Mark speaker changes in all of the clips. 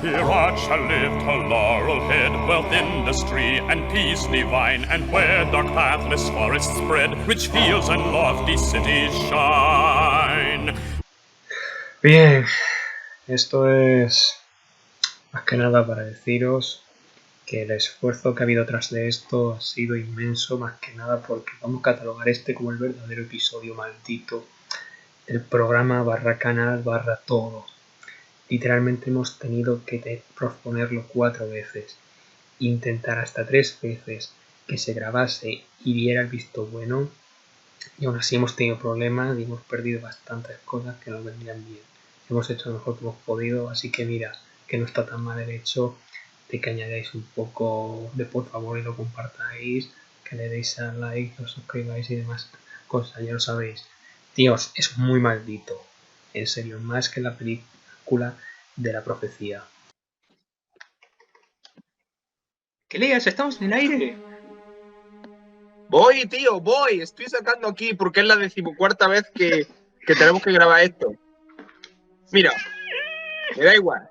Speaker 1: Here I shall live to laurel-head, wealth, industry, and peace divine, and where dark pathless forests spread, rich fields and lofty cities shine.
Speaker 2: Bien, esto es más que nada para deciros que el esfuerzo que ha habido tras de esto ha sido inmenso, más que nada porque vamos a catalogar este como el verdadero episodio maldito del programa barra canal barra todo. Literalmente hemos tenido que posponerlo 4 veces, intentar hasta 3 veces que se grabase y diera el visto bueno, y aún así hemos tenido problemas y hemos perdido bastantes cosas que nos vendrían bien. Hemos hecho lo mejor que hemos podido, así que mira, que no está tan mal el hecho de que añadáis un poco de por favor y lo compartáis, que le deis a like, os suscribáis y demás cosas, ya lo sabéis. Dios, es muy maldito, en serio, más que la película de la profecía.
Speaker 3: ¿Qué leas? ¿Estamos en el aire?
Speaker 4: Voy, tío, voy. Estoy sacando aquí porque es la 14ª vez que tenemos que grabar esto. Mira, me da igual.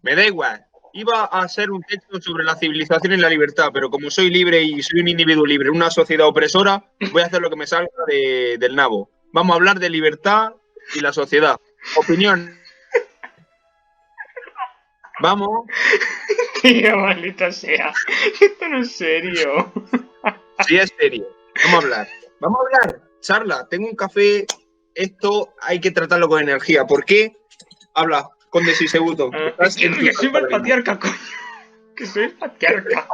Speaker 4: Me da igual. Iba a hacer un texto sobre la civilización y la libertad, pero como soy libre y soy un individuo libre en una sociedad opresora, voy a hacer lo que me salga del nabo. Vamos a hablar de libertad y la sociedad. Opinión. Vamos.
Speaker 3: Tío, maldita sea. Esto no es serio.
Speaker 4: Sí, es serio. Vamos a hablar. Vamos a hablar. Charla, tengo un café. Esto hay que tratarlo con energía. ¿Por qué? Habla, Conde Sisebuto.
Speaker 3: Que soy el patriarca, coño. Que soy el patriarca.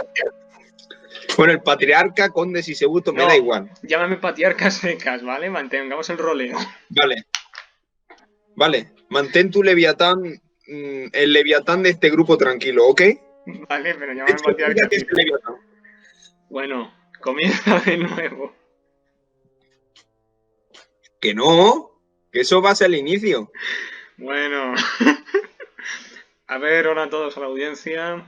Speaker 4: Bueno, el patriarca, Conde Sisebuto, me da igual.
Speaker 3: Llámame patriarca secas, ¿vale? Mantengamos el roleo.
Speaker 4: Vale. Mantén tu leviatán, el leviatán de este grupo tranquilo, ¿ok?
Speaker 3: Vale, pero llámame patriarca secas. Bueno, comienza de nuevo.
Speaker 4: Que no, que eso va a ser el inicio.
Speaker 3: Bueno. A ver, hola a todos a la audiencia.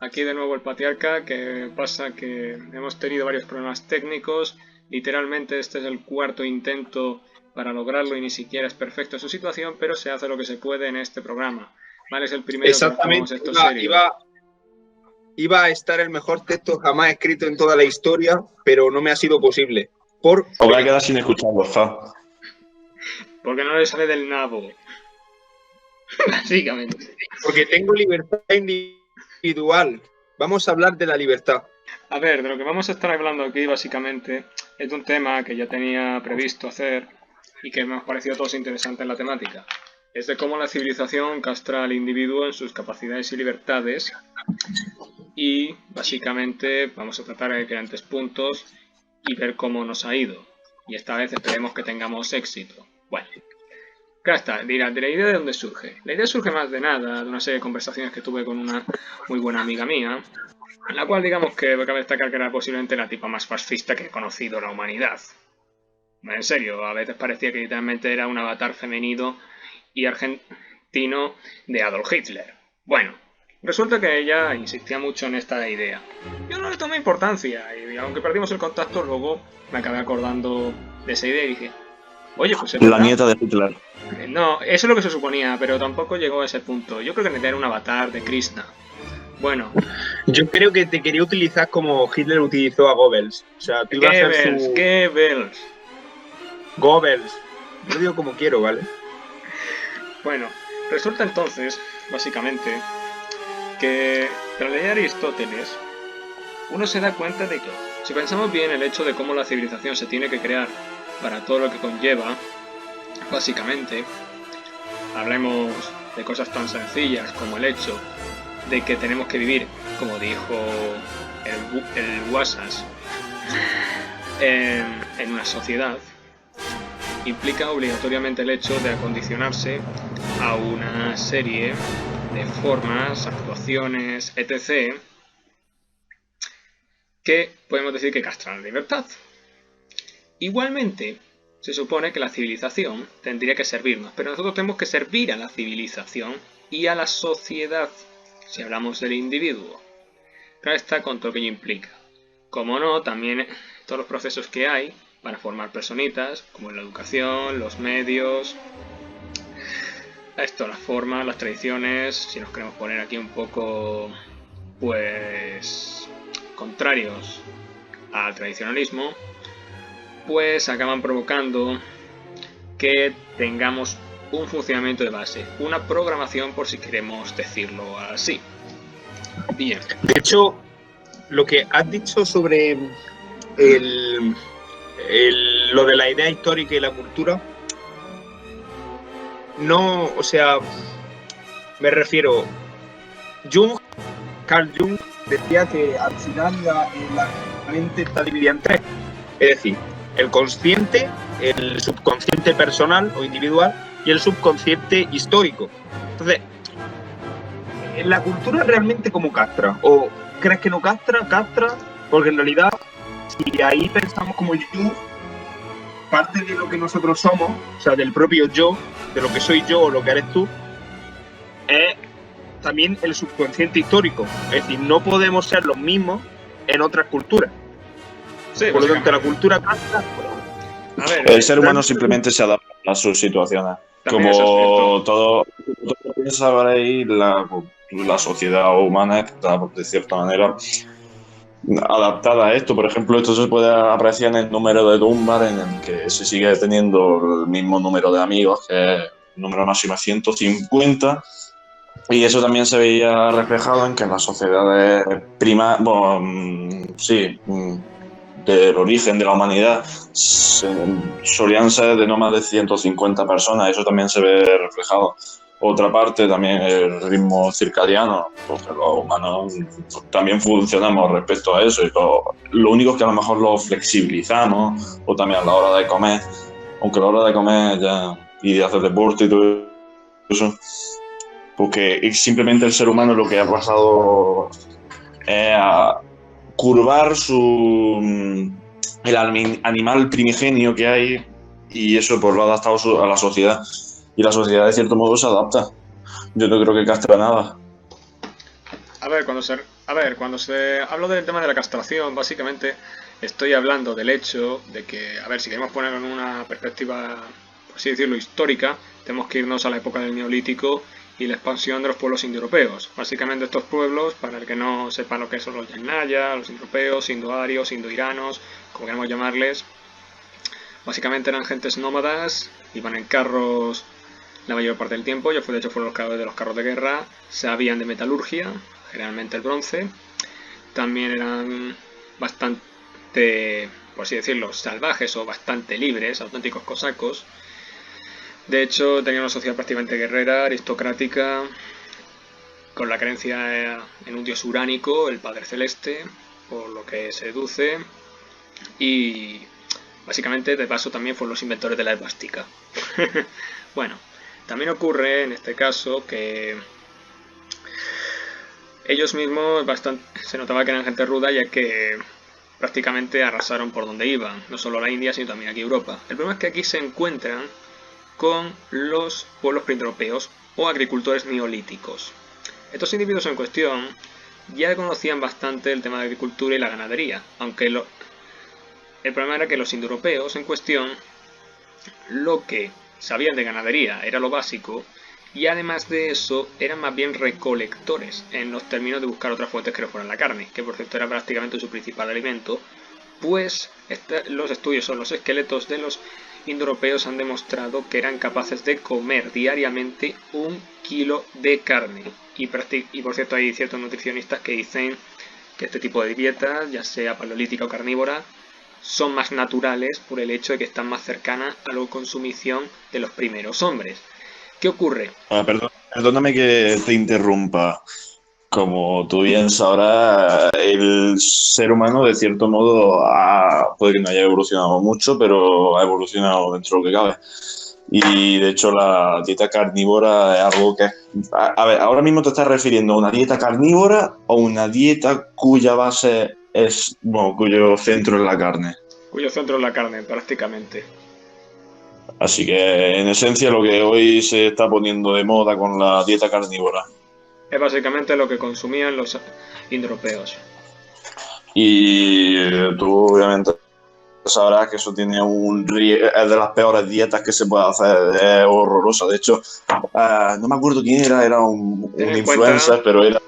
Speaker 3: Aquí de nuevo el patriarca, que pasa que hemos tenido varios problemas técnicos. Literalmente este es el 4º intento para lograrlo y ni siquiera es perfecto su situación, pero se hace lo que se puede en este programa. Vale, es el primero que hacemos esto serio.
Speaker 4: Iba a estar el mejor texto jamás escrito en toda la historia, pero no me ha sido posible.
Speaker 5: Os voy a quedar sin escucharlo, fa.
Speaker 3: Porque no le sale del nabo. Básicamente.
Speaker 4: Porque tengo libertad individual. Vamos a hablar de la libertad.
Speaker 3: A ver, de lo que vamos a estar hablando aquí básicamente es de un tema que ya tenía previsto hacer y que me ha parecido a todos interesante en la temática. Es de cómo la civilización castra al individuo en sus capacidades y libertades, y básicamente vamos a tratar diferentes puntos y ver cómo nos ha ido. Y esta vez esperemos que tengamos éxito. Bueno, claro está, dirá, ¿de la idea de dónde surge? La idea surge más de nada de una serie de conversaciones que tuve con una muy buena amiga mía, en la cual digamos que cabe destacar que era posiblemente la tipa más fascista que he conocido en la humanidad. En serio, a veces parecía que literalmente era un avatar femenino y argentino de Adolf Hitler. Bueno, resulta que ella insistía mucho en esta idea. Yo no le tomé importancia y aunque perdimos el contacto, luego me acabé acordando de esa idea y dije, oye, pues...
Speaker 5: La nieta de Hitler.
Speaker 3: No, eso es lo que se suponía, pero tampoco llegó a ese punto. Yo creo que era un avatar de Krishna. Bueno.
Speaker 4: Yo creo que te quería utilizar como Hitler utilizó a Goebbels. O sea, tú ibas a hacer su... Goebbels. Yo digo como quiero, ¿vale?
Speaker 3: Bueno, resulta entonces, básicamente, que tras leer a Aristóteles, uno se da cuenta de que, si pensamos bien el hecho de cómo la civilización se tiene que crear para todo lo que conlleva, básicamente, hablemos de cosas tan sencillas como el hecho de que tenemos que vivir, como dijo el Wassas, en una sociedad, implica obligatoriamente el hecho de acondicionarse a una serie de formas, actuaciones, etc., que podemos decir que castran la libertad. Igualmente, se supone que la civilización tendría que servirnos, pero nosotros tenemos que servir a la civilización y a la sociedad, si hablamos del individuo. Claro está, con todo lo que ello implica. Como no, también todos los procesos que hay para formar personitas, como la educación, los medios, esto, las formas, las tradiciones, si nos queremos poner aquí un poco, pues, contrarios al tradicionalismo, pues acaban provocando que tengamos un funcionamiento de base, una programación, por si queremos decirlo así. Bien.
Speaker 4: De hecho, lo que has dicho sobre lo de la idea histórica y la cultura, no, o sea, me refiero, Carl Jung decía que al final la mente está dividida en tres, es decir, el consciente, el subconsciente personal o individual y el subconsciente histórico. Entonces, ¿la cultura realmente cómo castra? ¿O crees que no castra? Castra, porque en realidad, si ahí pensamos como Jung, parte de lo que nosotros somos, o sea, del propio yo, de lo que soy yo o lo que eres tú, es también el subconsciente histórico. Es decir, no podemos ser los mismos en otras culturas.
Speaker 3: Sí,
Speaker 4: por lo tanto, la cultura castra.
Speaker 3: A ver,
Speaker 5: El ser humano simplemente se adapta a sus situaciones.
Speaker 3: También eso es
Speaker 5: Como
Speaker 3: cierto.
Speaker 5: todo piensa por ahí, la sociedad humana está, de cierta manera, adaptada a esto. Por ejemplo, esto se puede apreciar en el número de Dunbar, en el que se sigue teniendo el mismo número de amigos, que es el número máximo es 150. Y eso también se veía reflejado en que las sociedades del origen de la humanidad solían ser de no más de 150 personas. Eso también se ve reflejado. Otra parte, también el ritmo circadiano, porque los humanos también funcionamos respecto a eso. Y lo único es que a lo mejor lo flexibilizamos, o también a la hora de comer, aunque a la hora de comer y de hacer deporte y todo eso, porque simplemente el ser humano lo que ha pasado es a curvar el animal primigenio que hay, y eso pues lo ha adaptado a la sociedad, y la sociedad de cierto modo se adapta. Yo no creo que castre nada.
Speaker 3: Cuando se hablo del tema de la castración, básicamente estoy hablando del hecho de que, a ver, si queremos ponerlo en una perspectiva, por así decirlo, histórica, tenemos que irnos a la época del Neolítico y la expansión de los pueblos indoeuropeos. Básicamente estos pueblos, para el que no sepa lo que son los Yamnaya, los indoeuropeos, indoarios, indoiranos, como queramos llamarles, básicamente eran gentes nómadas, iban en carros la mayor parte del tiempo. De hecho fueron los creadores de los carros de guerra, sabían de metalurgia, generalmente el bronce, también eran bastante, por así decirlo, salvajes o bastante libres, auténticos cosacos. De hecho, tenían una sociedad prácticamente guerrera, aristocrática, con la creencia en un dios uránico, el Padre Celeste, por lo que se deduce, y básicamente de paso también fueron los inventores de la esvástica. Bueno, también ocurre en este caso que ellos mismos se notaba que eran gente ruda, ya que prácticamente arrasaron por donde iban, no solo la India, sino también aquí Europa. El problema es que aquí se encuentran con los pueblos preindoeuropeos o agricultores neolíticos. Estos individuos en cuestión ya conocían bastante el tema de la agricultura y la ganadería, aunque el problema era que los indoeuropeos en cuestión lo que sabían de ganadería era lo básico, y además de eso eran más bien recolectores en los términos de buscar otras fuentes que no fueran la carne, que por cierto era prácticamente su principal alimento, pues los estudios o los esqueletos de los indoeuropeos han demostrado que eran capaces de comer diariamente 1 kilo de carne. Y por cierto hay ciertos nutricionistas que dicen que este tipo de dietas, ya sea paleolítica o carnívora, son más naturales por el hecho de que están más cercanas a la consumición de los primeros hombres. ¿Qué ocurre?
Speaker 5: Perdóname que te interrumpa. Como tú bien sabrás, el ser humano de cierto modo puede que no haya evolucionado mucho, pero ha evolucionado dentro de lo que cabe. Y de hecho la dieta carnívora es algo que... A ver, ahora mismo te estás refiriendo a una dieta carnívora o una dieta cuya base es, bueno, cuyo centro es la carne.
Speaker 3: Cuyo centro es la carne, prácticamente.
Speaker 5: Así que en esencia lo que hoy se está poniendo de moda con la dieta carnívora.
Speaker 3: Es básicamente lo que consumían los indoeuropeos.
Speaker 5: Y tú obviamente sabrás que eso tiene es de las peores dietas que se puede hacer, es horroroso. De hecho, no me acuerdo quién era un influencer, pero era...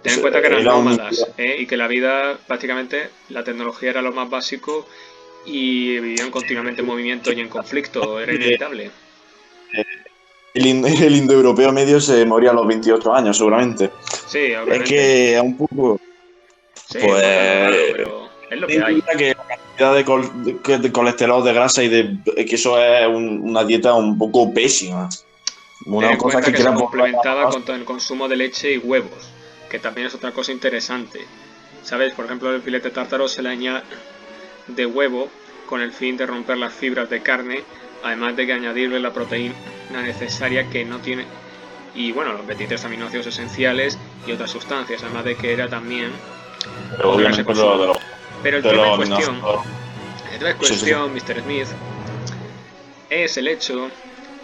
Speaker 3: Ten en cuenta que eran
Speaker 5: era
Speaker 3: nómadas, y que la vida, prácticamente, la tecnología era lo más básico y vivían continuamente en movimiento y en conflicto, era inevitable.
Speaker 5: El indoeuropeo medio se moría a los 28 años, seguramente.
Speaker 3: Sí, obviamente.
Speaker 5: Es que es un poco...
Speaker 3: Sí,
Speaker 5: pues...
Speaker 3: pero es lo que hay.
Speaker 5: Que la cantidad de colesterol, de grasa y que eso es una dieta un poco pésima.
Speaker 3: Una cosa que se complementaba con el consumo de leche y huevos, que también es otra cosa interesante. ¿Sabes? Por ejemplo, el filete tártaro se le añade de huevo con el fin de romper las fibras de carne, además de que añadirle la proteína necesaria que no tiene, y bueno, los 23 aminoácidos esenciales y otras sustancias, además de que era también...
Speaker 5: Pero
Speaker 3: el tema en cuestión, Mr. Smith, es el hecho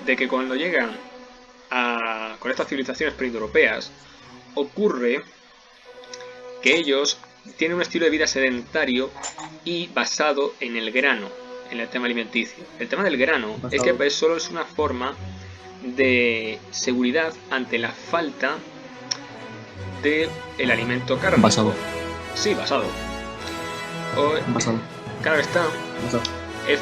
Speaker 3: de que cuando llegan con estas civilizaciones preindoeuropeas, ocurre que ellos tienen un estilo de vida sedentario y basado en el grano, en el tema alimenticio. El tema del grano es que solo es una forma de seguridad ante la falta del alimento cárnico.
Speaker 6: Basado.
Speaker 3: Sí, basado.
Speaker 6: Basado.
Speaker 3: Claro está.
Speaker 6: Basado.
Speaker 3: Es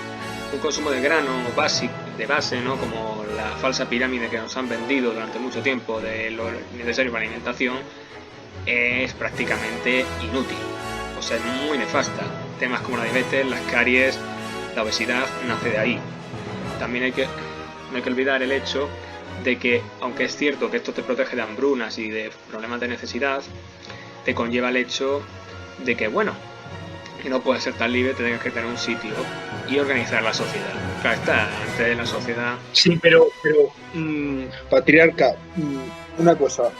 Speaker 3: un consumo de grano básico, de base, ¿no? Como la falsa pirámide que nos han vendido durante mucho tiempo de lo necesario para la alimentación, es prácticamente inútil. O sea, es muy nefasta. Temas como la diabetes, las caries, la obesidad, nace de ahí. También no hay que olvidar el hecho de que, aunque es cierto que esto te protege de hambrunas y de problemas de necesidad, te conlleva el hecho de que, bueno, que no puedes ser tan libre, te tengas que tener un sitio y organizar la sociedad. Claro está, antes de la sociedad...
Speaker 4: Sí, pero patriarca, una cosa.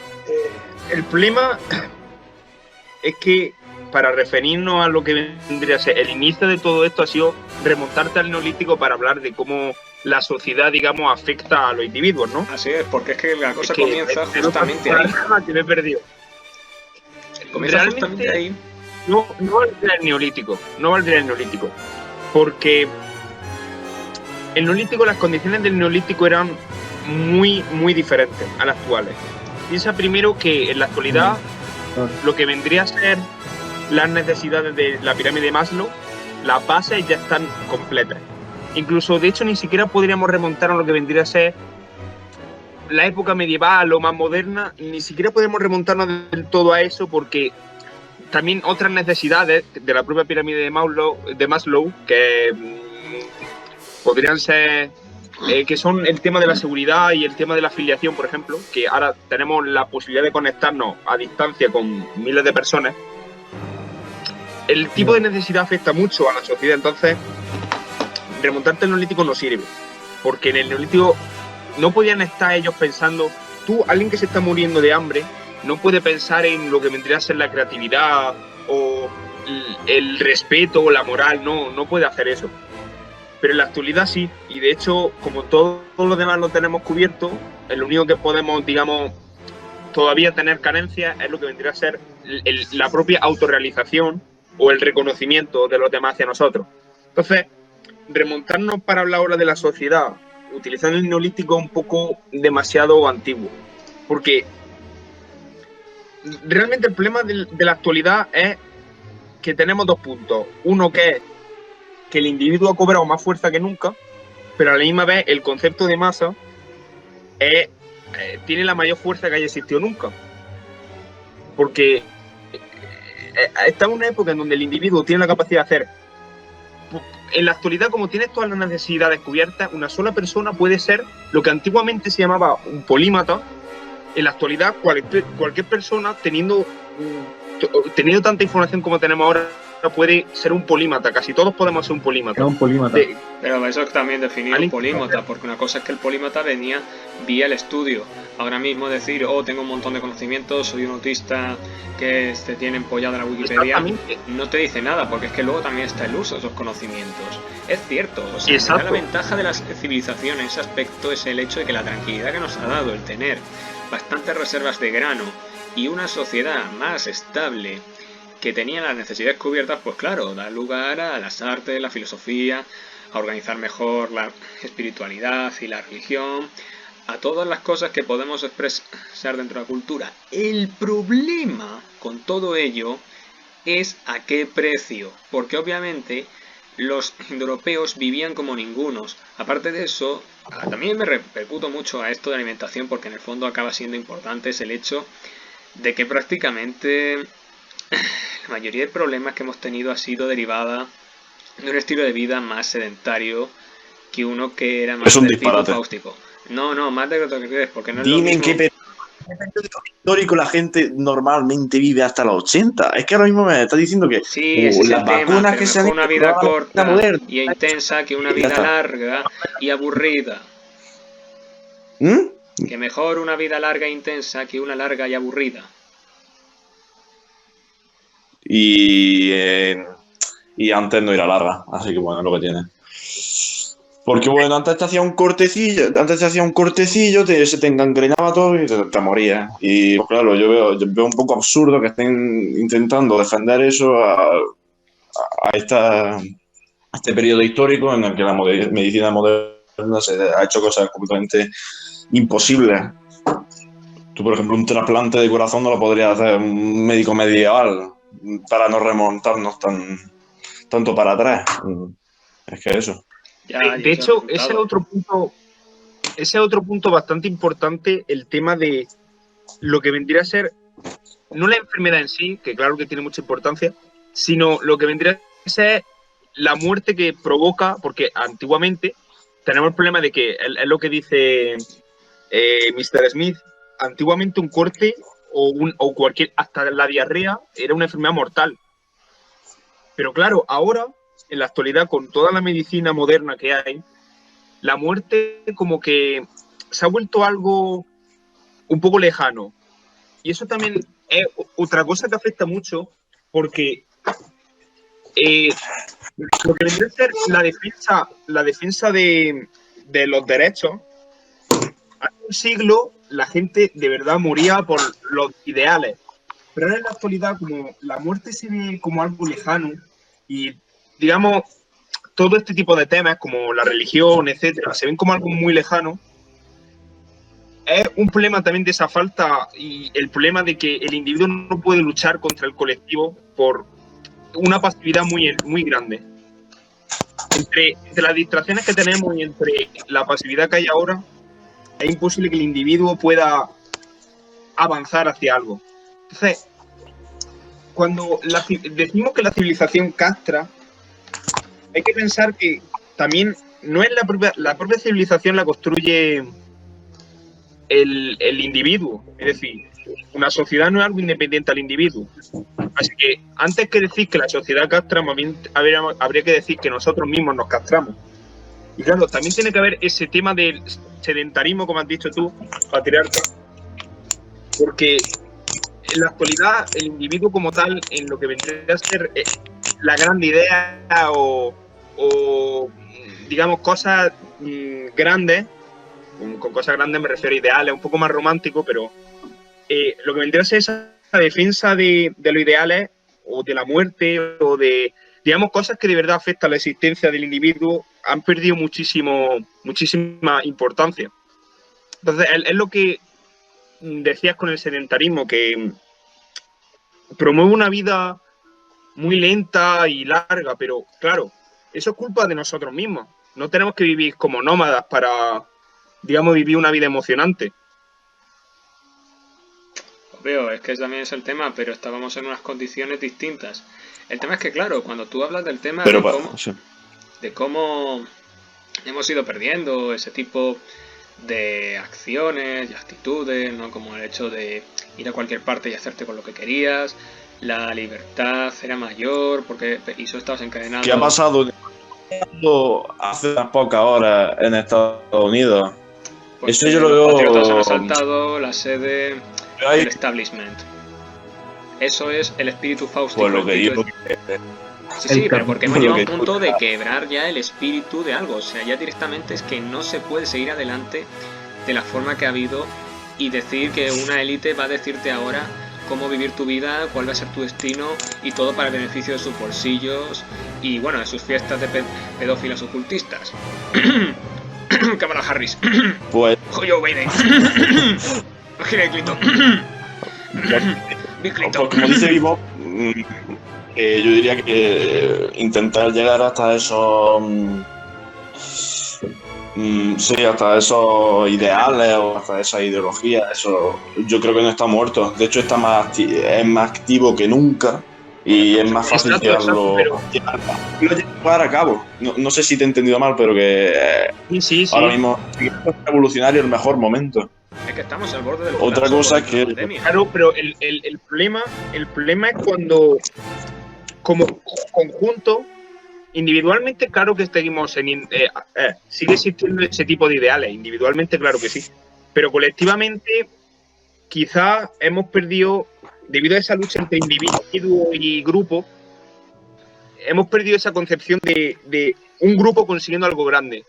Speaker 4: El problema es que, para referirnos a lo que vendría a ser el inicio de todo esto, ha sido remontarte al neolítico para hablar de cómo la sociedad, digamos, afecta a los individuos, ¿no?
Speaker 3: Así es, porque es que la cosa comienza justamente ahí.
Speaker 4: Que me he perdido.
Speaker 3: Comienza justamente ahí.
Speaker 4: No valdría el neolítico, porque el neolítico, las condiciones del neolítico eran muy, muy diferentes a las actuales. Piensa primero que en la actualidad lo que vendría a ser las necesidades de la pirámide de Maslow, las bases ya están completas. Incluso, de hecho, ni siquiera podríamos remontar a lo que vendría a ser la época medieval o más moderna, ni siquiera podemos remontarnos del todo a eso, porque también otras necesidades de la propia pirámide de Maslow que podrían ser, que son el tema de la seguridad y el tema de la afiliación, por ejemplo, que ahora tenemos la posibilidad de conectarnos a distancia con miles de personas. El tipo de necesidad afecta mucho a la sociedad, entonces remontarte al neolítico no sirve, porque en el neolítico no podían estar ellos pensando, alguien que se está muriendo de hambre, no puede pensar en lo que vendría a ser la creatividad o el respeto o la moral, no puede hacer eso. Pero en la actualidad sí, y de hecho, como todo lo demás lo tenemos cubierto, lo único que podemos, digamos, todavía tener carencias es lo que vendría a ser la propia autorrealización o el reconocimiento de los demás hacia nosotros. Entonces, remontarnos para hablar ahora de la sociedad, utilizando el neolítico, un poco demasiado antiguo, porque realmente el problema de la actualidad es que tenemos dos puntos. Uno, que es que el individuo ha cobrado más fuerza que nunca, pero a la misma vez el concepto de masa tiene la mayor fuerza que haya existido nunca. Porque estamos en una época en donde el individuo tiene la capacidad de hacer... En la actualidad, como tienes todas las necesidades cubiertas, una sola persona puede ser lo que antiguamente se llamaba un polímata. En la actualidad, cualquier persona, teniendo tanta información como tenemos ahora, puede ser un polímata. Casi todos podemos ser un polímata.
Speaker 6: Un polímata.
Speaker 3: Pero eso es también definir un polímata, porque una cosa es que el polímata venía vía el estudio. Ahora mismo decir, tengo un montón de conocimientos, soy un autista que tiene empollada la Wikipedia, no te dice nada, porque es que luego también está el uso de esos conocimientos. Es cierto, o sea, la ventaja de las civilizaciones en ese aspecto es el hecho de que la tranquilidad que nos ha dado el tener bastantes reservas de grano y una sociedad más estable que tenían las necesidades cubiertas, pues claro, da lugar a las artes, la filosofía, a organizar mejor la espiritualidad y la religión, a todas las cosas que podemos expresar dentro de la cultura. El problema con todo ello es a qué precio, porque obviamente los indoeuropeos vivían como ningunos. Aparte de eso, también me repercuto mucho a esto de alimentación, porque en el fondo acaba siendo importante, es el hecho de que prácticamente la mayoría de problemas que hemos tenido ha sido derivada de un estilo de vida más sedentario que uno que era más
Speaker 5: Es un
Speaker 3: de tipo
Speaker 5: disparate.
Speaker 3: fáustico. No, más de lo que crees, porque no es
Speaker 5: Dime
Speaker 3: lo
Speaker 5: en
Speaker 3: mismo.
Speaker 5: qué periodo histórico la gente normalmente vive hasta los 80. Es que ahora mismo me está diciendo que
Speaker 3: Sí, ese es
Speaker 5: las
Speaker 3: el tema,
Speaker 5: vacunas
Speaker 3: pero
Speaker 5: que se han
Speaker 3: mejor una
Speaker 5: hecho
Speaker 3: vida
Speaker 5: para la
Speaker 3: corta
Speaker 5: moderna.
Speaker 3: y intensa que una
Speaker 5: Ya
Speaker 3: vida
Speaker 5: está.
Speaker 3: larga y aburrida.
Speaker 5: ¿Mm?
Speaker 3: Que mejor una vida larga e intensa que una larga y aburrida.
Speaker 5: Y antes no era larga, así que bueno, es lo que tiene. Porque bueno, antes te hacía un cortecillo, se te engangrenaba todo y te morías. Y pues claro, yo veo un poco absurdo que estén intentando defender eso a este periodo histórico en el que la medicina moderna se ha hecho cosas completamente imposibles. Tú, por ejemplo, un trasplante de corazón no lo podría hacer un médico medieval para no remontarnos tanto para atrás. Es que eso.
Speaker 3: Ya,
Speaker 4: De hecho, ese es otro punto bastante importante, el tema de lo que vendría a ser, no la enfermedad en sí, que claro que tiene mucha importancia, sino lo que vendría a ser la muerte que provoca, porque antiguamente tenemos el problema de que, es lo que dice Mr. Smith, antiguamente un corte o cualquier, hasta la diarrea, era una enfermedad mortal. Pero claro, ahora, en la actualidad, con toda la medicina moderna que hay, la muerte como que se ha vuelto algo un poco lejano. Y eso también es otra cosa que afecta mucho, porque lo que vendría a ser la defensa de los derechos, hace un siglo la gente de verdad moría por los ideales. Pero ahora en la actualidad, como la muerte se ve como algo lejano y, digamos, todo este tipo de temas, como la religión, etcétera, se ven como algo muy lejano, es un problema también de esa falta y el problema de que el individuo no puede luchar contra el colectivo por una pasividad muy grande. Entre las distracciones que tenemos y entre la pasividad que hay ahora, es imposible que el individuo pueda avanzar hacia algo. Entonces, cuando decimos que la civilización castra, hay que pensar que también no es la propia civilización la construye el individuo. Es decir, una sociedad no es algo independiente al individuo. Así que antes que decir que la sociedad castra, más bien habría que decir que nosotros mismos nos castramos. Y claro, también tiene que haber ese tema del sedentarismo, como has dicho tú, patriarca, porque en la actualidad el individuo como tal, en lo que vendría a ser la gran idea o digamos cosas grandes, con cosas grandes me refiero a ideales, un poco más romántico, pero lo que vendría a ser esa defensa de los ideales o de la muerte o de, digamos, cosas que de verdad afectan a la existencia del individuo, han perdido muchísima importancia. Entonces, es lo que decías con el sedentarismo, que promueve una vida muy lenta y larga, pero claro, eso es culpa de nosotros mismos. No tenemos que vivir como nómadas para, digamos, vivir una vida emocionante.
Speaker 3: Veo, es que también es el tema, pero estábamos en unas condiciones distintas. El tema es que, claro, cuando tú hablas del tema
Speaker 5: Pero
Speaker 3: de cómo hemos ido perdiendo ese tipo de acciones y actitudes, ¿no? Como el hecho de ir a cualquier parte y hacerte con lo que querías, la libertad era mayor, porque y eso estabas encadenado.
Speaker 5: ¿Qué ha pasado hace unas pocas horas en Estados Unidos?
Speaker 3: Pues
Speaker 5: Eso yo lo
Speaker 3: los
Speaker 5: veo.
Speaker 3: patriotas han asaltado la sede del establishment. Eso es el espíritu fáustico.
Speaker 5: Pues lo que digo.
Speaker 3: Sí, pero porque hemos llegado a un
Speaker 5: que-
Speaker 3: punto de quebrar ya el espíritu de algo. O sea, ya directamente es que no se puede seguir adelante de la forma que ha habido y decir que una élite va a decirte ahora cómo vivir tu vida, cuál va a ser tu destino y todo para el beneficio de sus bolsillos y bueno, de sus fiestas de pedófilos ocultistas. Cámara Harris.
Speaker 5: Pues
Speaker 3: Joe Biden. Gira de Clinton. Bill Clinton.
Speaker 5: Pues como dice Vivo, yo diría que intentar llegar hasta esos sí, hasta esos ideales o hasta esa ideología, eso yo creo que no está muerto. De hecho, está es más activo que nunca y es más fácil
Speaker 4: Exacto,
Speaker 5: llevar a cabo. No sé si te he entendido mal, pero que
Speaker 4: Sí.
Speaker 5: ahora mismo es revolucionario el mejor momento.
Speaker 3: Es que estamos al borde del
Speaker 5: Otra
Speaker 3: colapso
Speaker 5: cosa
Speaker 3: por
Speaker 5: es que-
Speaker 3: la pandemia.
Speaker 4: Claro, pero el problema es cuando, como conjunto, individualmente, claro que seguimos sigue existiendo ese tipo de ideales. Individualmente, claro que sí. Pero colectivamente, quizás hemos perdido, debido a esa lucha entre individuo y grupo, hemos perdido esa concepción de un grupo consiguiendo algo grande.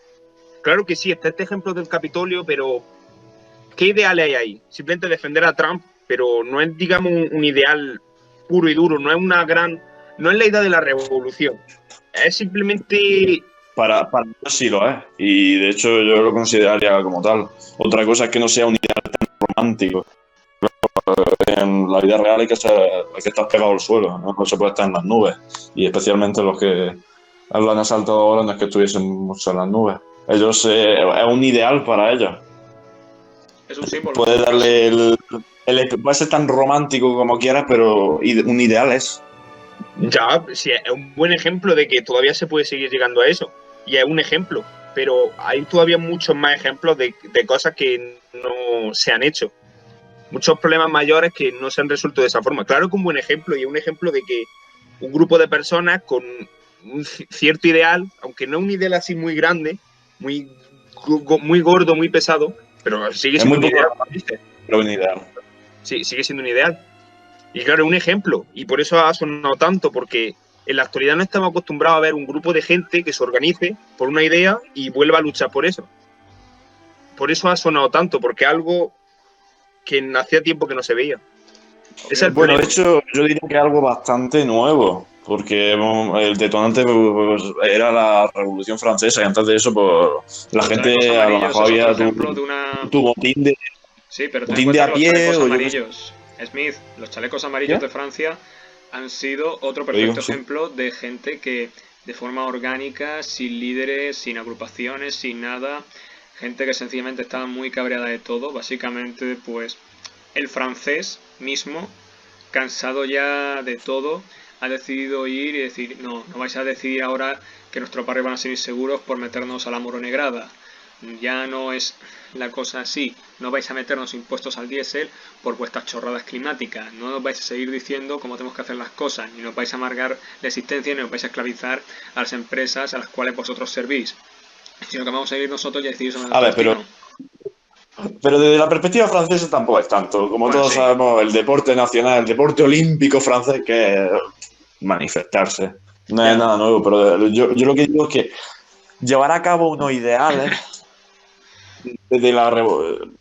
Speaker 4: Claro que sí, está este ejemplo del Capitolio, pero ¿qué ideales hay ahí? Simplemente defender a Trump, pero no es, digamos, un ideal puro y duro, no es no es la idea de la revolución. Es simplemente
Speaker 5: Para mí sí lo es. Y de hecho yo lo consideraría como tal. Otra cosa es que no sea un ideal tan romántico. En la vida real hay que estar pegado al suelo, no se puede estar en las nubes. Y especialmente los que lo han asaltado ahora no es que estuviesen mucho en las nubes. Ellos es un ideal para ellos.
Speaker 3: Es un símbolo.
Speaker 5: Puedes darle puede ser tan romántico como quieras, pero un ideal es.
Speaker 4: ya, sí, es un buen ejemplo de que todavía se puede seguir llegando a eso. Y es un ejemplo, pero hay todavía muchos más ejemplos de cosas que no se han hecho. Muchos problemas mayores que no se han resuelto de esa forma. Claro que un buen ejemplo, y es un ejemplo de que un grupo de personas con un cierto ideal, aunque no un ideal así muy grande, muy gordo, muy pesado, pero sigue
Speaker 5: Es
Speaker 4: siendo
Speaker 5: muy
Speaker 4: un ideal.
Speaker 5: pero un ideal.
Speaker 4: Sí, sigue siendo un ideal. Y claro, un ejemplo, y por eso ha sonado tanto, porque en la actualidad no estamos acostumbrados a ver un grupo de gente que se organice por una idea y vuelva a luchar por eso. Por eso ha sonado tanto, porque algo que hacía tiempo que no se veía. Ese es el
Speaker 5: Bueno, de
Speaker 4: problema.
Speaker 5: hecho, yo diría que es algo bastante nuevo, porque el detonante pues, era la Revolución Francesa y antes de eso, pues la
Speaker 3: Los
Speaker 5: gente
Speaker 3: chalecos
Speaker 5: a lo
Speaker 3: amarillos
Speaker 5: mejor
Speaker 3: es otro
Speaker 5: había
Speaker 3: ejemplo de una...
Speaker 5: tu botín de
Speaker 3: Sí, pero ten en
Speaker 5: botín de
Speaker 3: cuenta
Speaker 5: a
Speaker 3: que los
Speaker 5: pie
Speaker 3: chalecos
Speaker 5: o yo qué
Speaker 3: amarillos, Smith, los chalecos amarillos
Speaker 5: ¿Qué?
Speaker 3: de Francia han sido otro
Speaker 5: Lo digo,
Speaker 3: perfecto
Speaker 5: sí.
Speaker 3: ejemplo de gente que de forma orgánica, sin líderes, sin agrupaciones, sin nada, gente que sencillamente estaba muy cabreada de todo, básicamente pues el francés mismo, cansado ya de todo, ha decidido ir y decir, no vais a decidir ahora que nuestros barrios van a ser inseguros por meternos a la moronegrada. Ya no es la cosa así, no vais a meternos impuestos al diésel por vuestras chorradas climáticas, no nos vais a seguir diciendo cómo tenemos que hacer las cosas, ni nos vais a amargar la existencia, ni nos vais a esclavizar a las empresas a las cuales vosotros servís, sino que vamos a ir nosotros y a decidir sobre
Speaker 5: A ver,
Speaker 3: nuestro destino.
Speaker 5: pero desde la perspectiva francesa tampoco es tanto. Como
Speaker 3: Bueno,
Speaker 5: todos
Speaker 3: sí.
Speaker 5: sabemos, el deporte nacional, el deporte olímpico francés, que es manifestarse. No es nada nuevo, pero yo lo que digo es que llevar a cabo unos ideales desde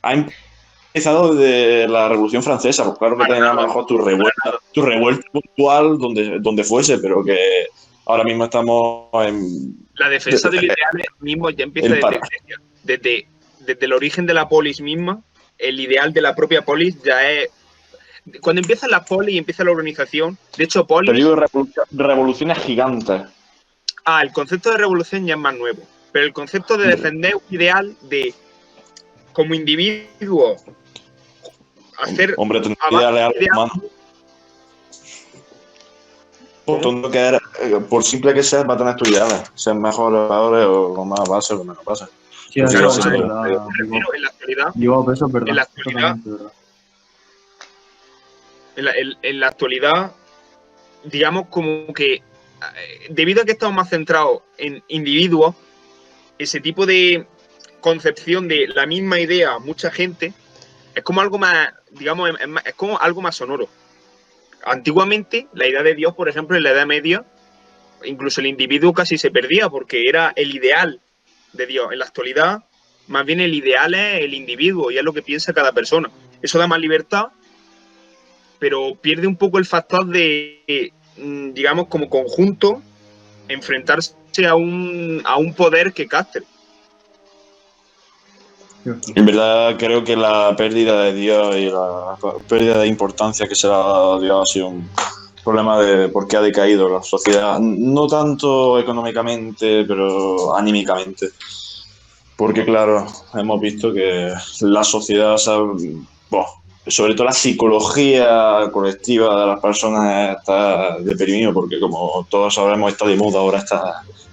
Speaker 5: ha empezado desde la Revolución Francesa. Pues claro que
Speaker 4: Para
Speaker 5: tenía a lo
Speaker 4: nada.
Speaker 5: mejor tu revuelta puntual donde fuese, pero que ahora mismo estamos en
Speaker 4: La defensa del ideal mismo ya empieza
Speaker 5: el para.
Speaker 4: desde el origen de la polis misma. El ideal de la propia polis ya es... Cuando empieza la polis y empieza la organización, de hecho,
Speaker 5: Pero
Speaker 4: polis...
Speaker 5: digo revoluciones gigantes.
Speaker 4: El concepto de revolución ya es más nuevo, pero el concepto de defender un ideal de, como individuo, hacer...
Speaker 5: Hombre, tu
Speaker 4: avances
Speaker 5: ideal es algo
Speaker 4: ideales,
Speaker 5: humano. Tonto que eres, por simple que seas, va a tener tus ideales. Ser mejores, peores, o con más base o con menos base.
Speaker 6: Sí,
Speaker 5: Pues
Speaker 6: eso
Speaker 5: yo
Speaker 6: es
Speaker 5: siempre-
Speaker 6: verdad.
Speaker 4: pero en la actualidad,
Speaker 6: Digo, eso es verdad.
Speaker 4: En la actualidad-
Speaker 6: Totalmente verdad.
Speaker 4: en la actualidad, digamos como que debido a que estamos más centrados en individuos, ese tipo de concepción de la misma idea a mucha gente es como algo más, digamos, es como algo más sonoro. Antiguamente, la idea de Dios, por ejemplo, en la Edad Media, incluso el individuo casi se perdía porque era el ideal de Dios. En la actualidad, más bien el ideal es el individuo y es lo que piensa cada persona. Eso da más libertad pero pierde un poco el factor de, digamos, como conjunto, enfrentarse a un poder que castre.
Speaker 5: En verdad creo que la pérdida de Dios y la pérdida de importancia que se le ha dado a Dios ha sido un problema de por qué ha decaído la sociedad, no tanto económicamente, pero anímicamente. Porque claro, hemos visto que la sociedad, sobre todo la psicología colectiva de las personas está deprimido, porque como todos sabemos está de moda ahora estar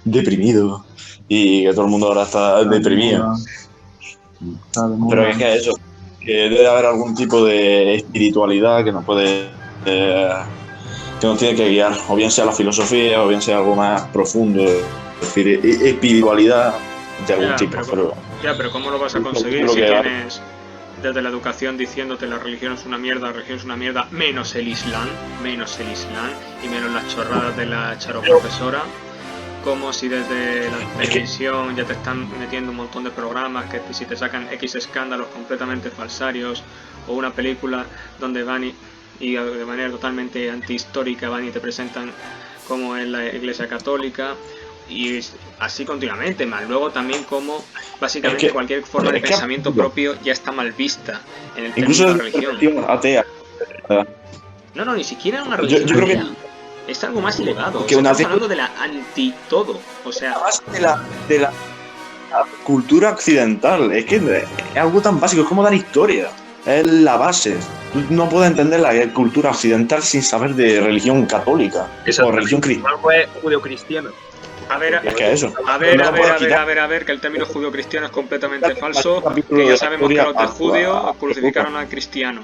Speaker 5: deprimido y que todo el mundo ahora está deprimido. Pero es que eso, que debe haber algún tipo de espiritualidad que nos puede, que nos tiene que guiar, o bien sea la filosofía, o bien sea algo más profundo, es decir, espiritualidad de algún tipo.
Speaker 3: Pero ¿cómo lo vas a conseguir si tienes desde la educación diciéndote la religión es una mierda, menos el Islam, y menos las chorradas de la charo profesora? Como si desde la televisión ya te están metiendo un montón de programas que si te sacan X escándalos completamente falsarios, o una película donde van y de manera totalmente antihistórica van y te presentan como es la Iglesia Católica, y así continuamente, más luego también como básicamente cualquier forma de pensamiento propio ya está mal vista en el término de la religión.
Speaker 5: Atea.
Speaker 3: No, ni siquiera una religión
Speaker 5: yo creo que
Speaker 3: es algo más elevado.
Speaker 5: Que
Speaker 3: estamos hablando de la anti-todo. O sea,
Speaker 5: de la cultura occidental. Es que es algo tan básico, es como dar historia. Es la base. Tú no puedes entender la cultura occidental sin saber de religión católica o religión cristiana.
Speaker 4: Algo es judeocristiano.
Speaker 3: A ver, que el término judío-cristiano es completamente falso, que ya sabemos que los de judío crucificaron al cristiano.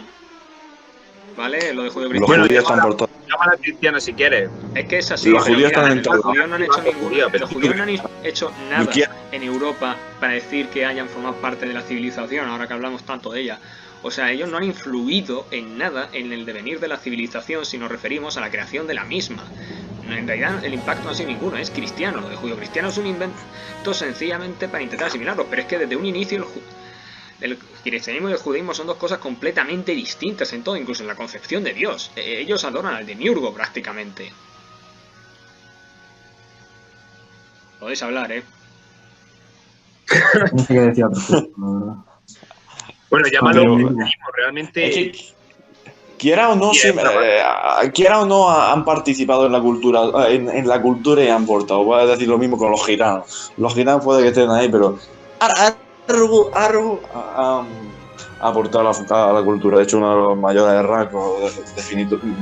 Speaker 3: ¿Vale? Lo de judío-cristiano.
Speaker 5: Los judíos están por todo.
Speaker 4: Llámala a cristiano si quieres.
Speaker 3: Es que es así.
Speaker 5: Los judíos están en todo.
Speaker 3: Los judíos no han hecho los judíos no han hecho nada en Europa para decir que hayan formado parte de la civilización, ahora que hablamos tanto de ella. O sea, ellos no han influido en nada en el devenir de la civilización si nos referimos a la creación de la misma. En realidad el impacto no ha sido ninguno, es cristiano. Lo de judío-cristiano es un invento sencillamente para intentar asimilarlo, pero es que desde un inicio el cristianismo y el judaísmo son dos cosas completamente distintas en todo, incluso en la concepción de Dios. Ellos adoran al demiurgo prácticamente. Podéis hablar,
Speaker 6: No sé qué decía, pero
Speaker 4: Bueno, llámalo realmente.
Speaker 5: Es que, quiera o no, han participado en la cultura, en la cultura y han aportado. Voy a decir lo mismo con los gitanos. Los gitanos puede que estén ahí, pero algo han aportado a la cultura. De hecho, uno de los mayores rasgos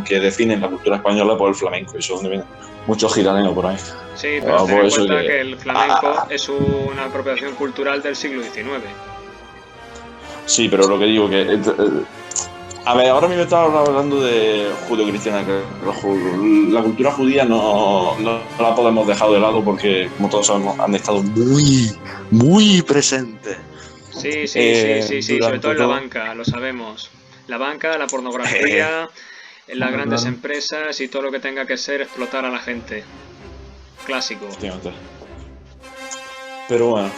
Speaker 5: que definen la cultura española es el flamenco. Eso es donde vienen muchos gitaneros por ahí.
Speaker 3: Sí, pero ten en cuenta que el flamenco es una apropiación cultural del siglo XIX.
Speaker 5: Sí, pero lo que digo que... A ver, ahora mismo estaba hablando de judeo-cristiana, que la cultura judía no la podemos dejar de lado porque, como todos sabemos, han estado muy presentes.
Speaker 3: Sí, sobre todo en la banca, lo sabemos. La banca, la pornografía, las grandes empresas y todo lo que tenga que ser explotar a la gente. Clásico.
Speaker 5: Pero bueno,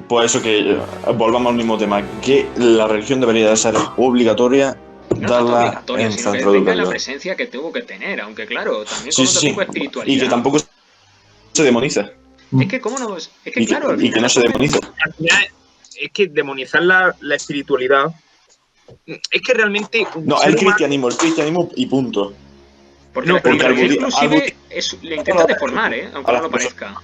Speaker 5: pues eso, que volvamos al mismo tema, que la religión debería de ser obligatoria,
Speaker 3: no
Speaker 5: darla
Speaker 3: obligatoria,
Speaker 5: en
Speaker 3: sino que
Speaker 5: centro
Speaker 3: tenga la
Speaker 5: educativo.
Speaker 3: presencia que tengo que tener, aunque claro, también
Speaker 5: Sí,
Speaker 3: con otro tipo de espiritualidad.
Speaker 5: Y que tampoco se demoniza.
Speaker 3: Es que cómo no, es que claro, al
Speaker 5: y que no se demoniza.
Speaker 4: Al final, es que demonizar la espiritualidad es que realmente
Speaker 5: No, el cristianismo y punto.
Speaker 3: Porque
Speaker 4: No,
Speaker 3: la
Speaker 4: porque
Speaker 3: espiritualidad inclusive le intenta deformar, aunque no lo parezca.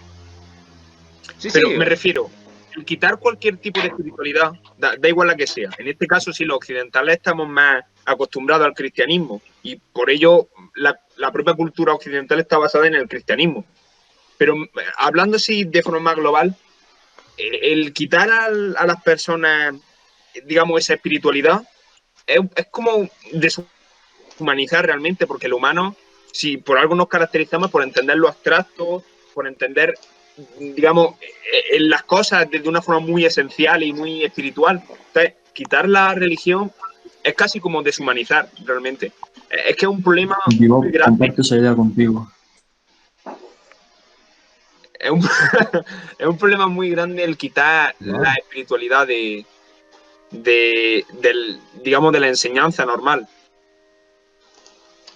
Speaker 3: Sí,
Speaker 4: pero
Speaker 3: sí.
Speaker 4: me refiero, el quitar cualquier tipo de espiritualidad, da igual la que sea. En este caso, sí, los occidentales estamos más acostumbrados al cristianismo y por ello la propia cultura occidental está basada en el cristianismo. Pero hablando así de forma más global, el quitar a las personas, digamos, esa espiritualidad es como deshumanizar realmente, porque el humano, si por algo nos caracterizamos, por entender lo abstracto, por entender, digamos, las cosas de una forma muy esencial y muy espiritual. Entonces, quitar la religión es casi como deshumanizar realmente. Es que es un problema muy grande.
Speaker 6: Comparto esa idea contigo.
Speaker 4: Es un problema muy grande el quitar la espiritualidad digamos, de la enseñanza normal.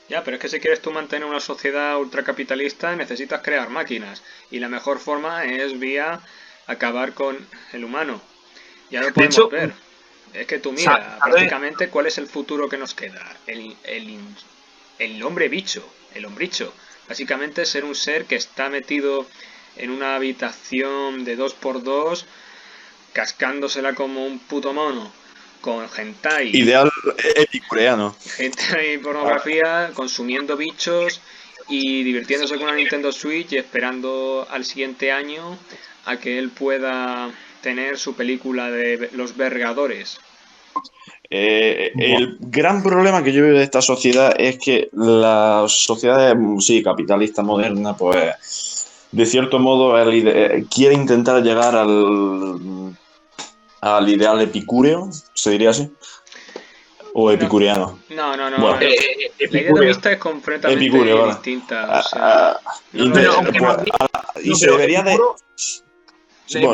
Speaker 3: Ya, pero es que si quieres tú mantener una sociedad ultracapitalista necesitas crear máquinas. Y la mejor forma es vía acabar con el humano. Ya lo
Speaker 4: De
Speaker 3: podemos
Speaker 4: hecho,
Speaker 3: ver. Es que tú mira,
Speaker 4: a ver,
Speaker 3: prácticamente cuál es el futuro que nos queda. El hombre bicho, el hombricho. Básicamente ser un ser que está metido en una habitación de 2x2, cascándosela como un puto mono, con hentai,
Speaker 5: Ideal epicureano.
Speaker 3: hentai y pornografía, consumiendo bichos y divirtiéndose con una Nintendo Switch y esperando al siguiente año a que él pueda tener su película de Los Vergadores.
Speaker 5: El gran problema que yo veo de esta sociedad es que la sociedad, sí, capitalista moderna, pues de cierto modo quiere intentar llegar al ideal epicúreo, se diría así, o
Speaker 3: No,
Speaker 5: epicureano.
Speaker 3: no.
Speaker 5: Bueno,
Speaker 3: La idea de
Speaker 4: Epicúreo.
Speaker 3: vista es completamente
Speaker 5: epicúreo, vale.
Speaker 3: distinta. O sea, no lo
Speaker 4: Pero
Speaker 3: es.
Speaker 4: aunque más bien,
Speaker 5: Y
Speaker 4: no,
Speaker 5: se
Speaker 4: pero
Speaker 5: debería de. Bueno,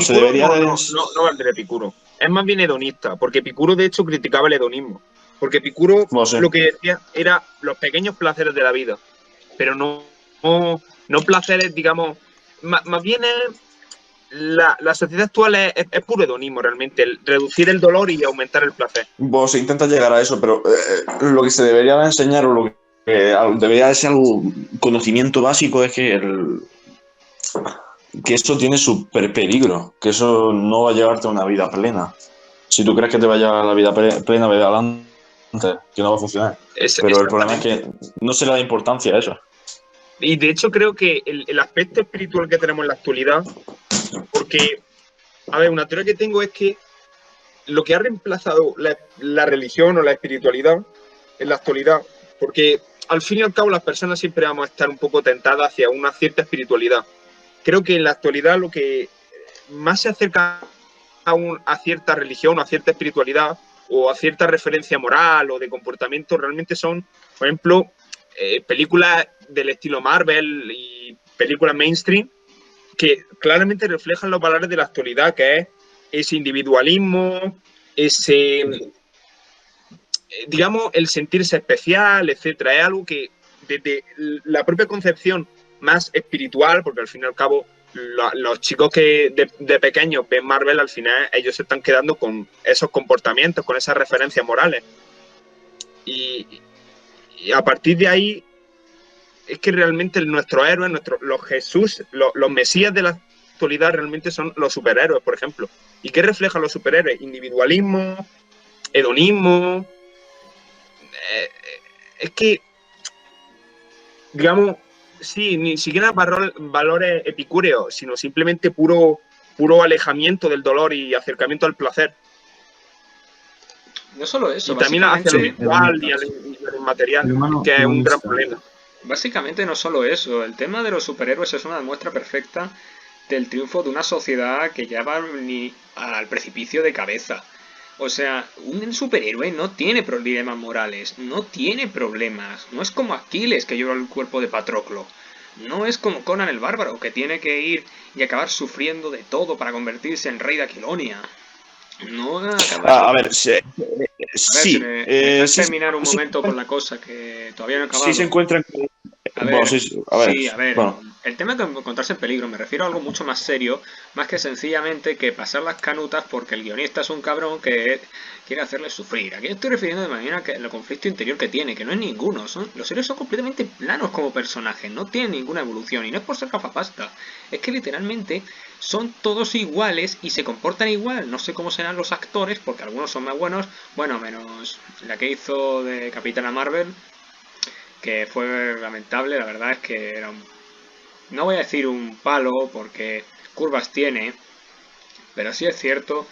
Speaker 5: se
Speaker 4: Epicuro
Speaker 5: debería de.
Speaker 4: no va a ser Epicuro. Es más bien hedonista, porque Epicuro de hecho criticaba el hedonismo. Porque Epicuro
Speaker 5: No sé.
Speaker 4: lo que decía era los pequeños placeres de la vida, pero no placeres, digamos, más bien es la sociedad actual es puro hedonismo realmente, reducir el dolor y aumentar el placer.
Speaker 5: Bueno, se intenta llegar a eso, pero lo que se debería de enseñar o lo que debería de ser algo conocimiento básico es que eso tiene su peligro, que eso no va a llevarte a una vida plena. Si tú crees que te va a llevar a la vida plena, ve adelante, que no va a funcionar. Pero el problema es que no se le da importancia a eso.
Speaker 4: Y de hecho creo que el aspecto espiritual que tenemos en la actualidad, porque, a ver, una teoría que tengo es que lo que ha reemplazado la religión o la espiritualidad en la actualidad, porque al fin y al cabo las personas siempre vamos a estar un poco tentadas hacia una cierta espiritualidad. Creo que en la actualidad lo que más se acerca a cierta religión o a cierta espiritualidad o a cierta referencia moral o de comportamiento realmente son, por ejemplo, películas del estilo Marvel y películas mainstream que claramente reflejan los valores de la actualidad, que es ese individualismo, ese, digamos, el sentirse especial, etcétera. Es algo que desde la propia concepción más espiritual, porque al fin y al cabo los chicos que de pequeños ven Marvel, al final ellos se están quedando con esos comportamientos, con esas referencias morales. Y a partir de ahí es que realmente nuestros héroes, los Jesús, los mesías de la actualidad realmente son los superhéroes, por ejemplo. ¿Y qué reflejan los superhéroes? Individualismo, hedonismo. Es que, digamos, sí, ni siquiera valores epicúreos, sino simplemente puro alejamiento del dolor y acercamiento al placer.
Speaker 3: No solo eso,
Speaker 4: Y también hacia lo
Speaker 3: básicamente,
Speaker 4: virtual y a lo inmaterial,
Speaker 6: El humano
Speaker 4: que es un gran
Speaker 6: hedonista.
Speaker 4: problema.
Speaker 3: básicamente no solo eso. El tema de los superhéroes es una muestra perfecta del triunfo de una sociedad que ya va al precipicio de cabeza. O sea, un superhéroe no tiene problemas morales, no tiene problemas. No es como Aquiles que llora el cuerpo de Patroclo. No es como Conan el Bárbaro que tiene que ir y acabar sufriendo de todo para convertirse en rey de Aquilonia. No acaba
Speaker 5: A ver, sí.
Speaker 3: A ver, si me dejas
Speaker 5: Sí,
Speaker 3: terminar un
Speaker 5: sí,
Speaker 3: momento con la cosa que todavía no he acabado.
Speaker 5: sí se encuentran.
Speaker 3: A
Speaker 5: Bueno,
Speaker 3: ver,
Speaker 5: sí, a ver.
Speaker 3: sí, a ver.
Speaker 5: Bueno,
Speaker 3: El tema de encontrarse en peligro me refiero a algo mucho más serio, más que sencillamente que pasar las canutas porque el guionista es un cabrón que quiere hacerle sufrir. Aquí estoy refiriendo de manera que el conflicto interior que tiene, que no es ninguno. Los héroes son completamente planos como personajes, no tienen ninguna evolución y no es por ser gafapasta. Es que literalmente son todos iguales y se comportan igual. No sé cómo serán los actores porque algunos son más buenos, bueno, menos la que hizo de Capitana Marvel, que fue lamentable. La verdad es que era no voy a decir un palo porque curvas tiene, pero sí es cierto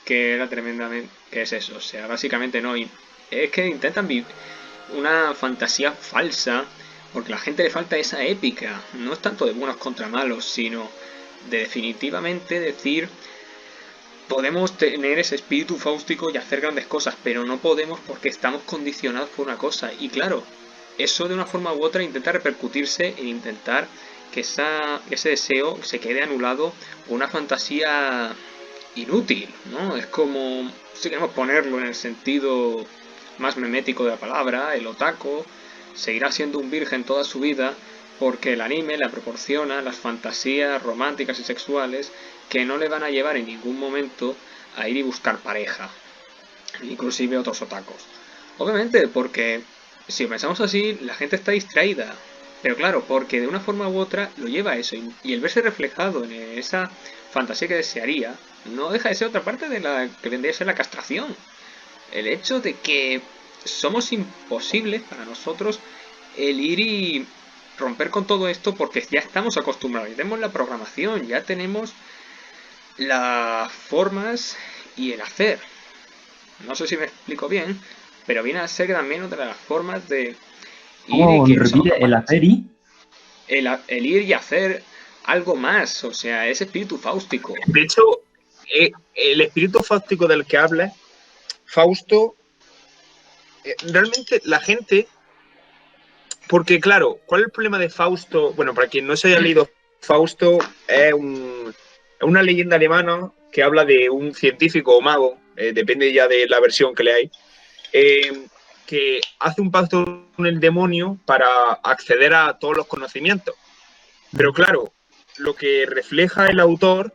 Speaker 3: que era tremendamente, que es eso, o sea, básicamente no, es que intentan vivir una fantasía falsa porque a la gente le falta esa épica, no es tanto de buenos contra malos, sino de definitivamente decir podemos tener ese espíritu fáustico y hacer grandes cosas, pero no podemos porque estamos condicionados por una cosa. Y claro, eso de una forma u otra intenta repercutirse en intentar que ese deseo se quede anulado por una fantasía inútil, ¿no? Es como, si queremos ponerlo en el sentido más memético de la palabra, el otaku seguirá siendo un virgen toda su vida porque el anime le proporciona las fantasías románticas y sexuales que no le van a llevar en ningún momento a ir y buscar pareja, inclusive otros otakus. Obviamente, porque si pensamos así, la gente está distraída, pero claro, porque de una forma u otra lo lleva a eso, y el verse reflejado en esa fantasía que desearía, no deja de ser otra parte de la que vendría a ser la castración. El hecho de que somos imposibles para nosotros el ir y romper con todo esto porque ya estamos acostumbrados, ya tenemos la programación, ya tenemos las formas y el hacer. No sé si me explico bien, pero viene a ser también otra de las formas de ir y que no somos
Speaker 6: repite el
Speaker 3: capaces.
Speaker 6: hacer y
Speaker 3: El ir y hacer algo más, o sea, ese espíritu fáustico.
Speaker 4: De hecho, el espíritu fáustico del que habla, Fausto, realmente la gente... Porque, claro, ¿cuál es el problema de Fausto? Bueno, para quien no se haya leído, Fausto es una leyenda alemana que habla de un científico o mago, depende ya de la versión que leáis, que hace un pacto con el demonio para acceder a todos los conocimientos. Pero claro, lo que refleja el autor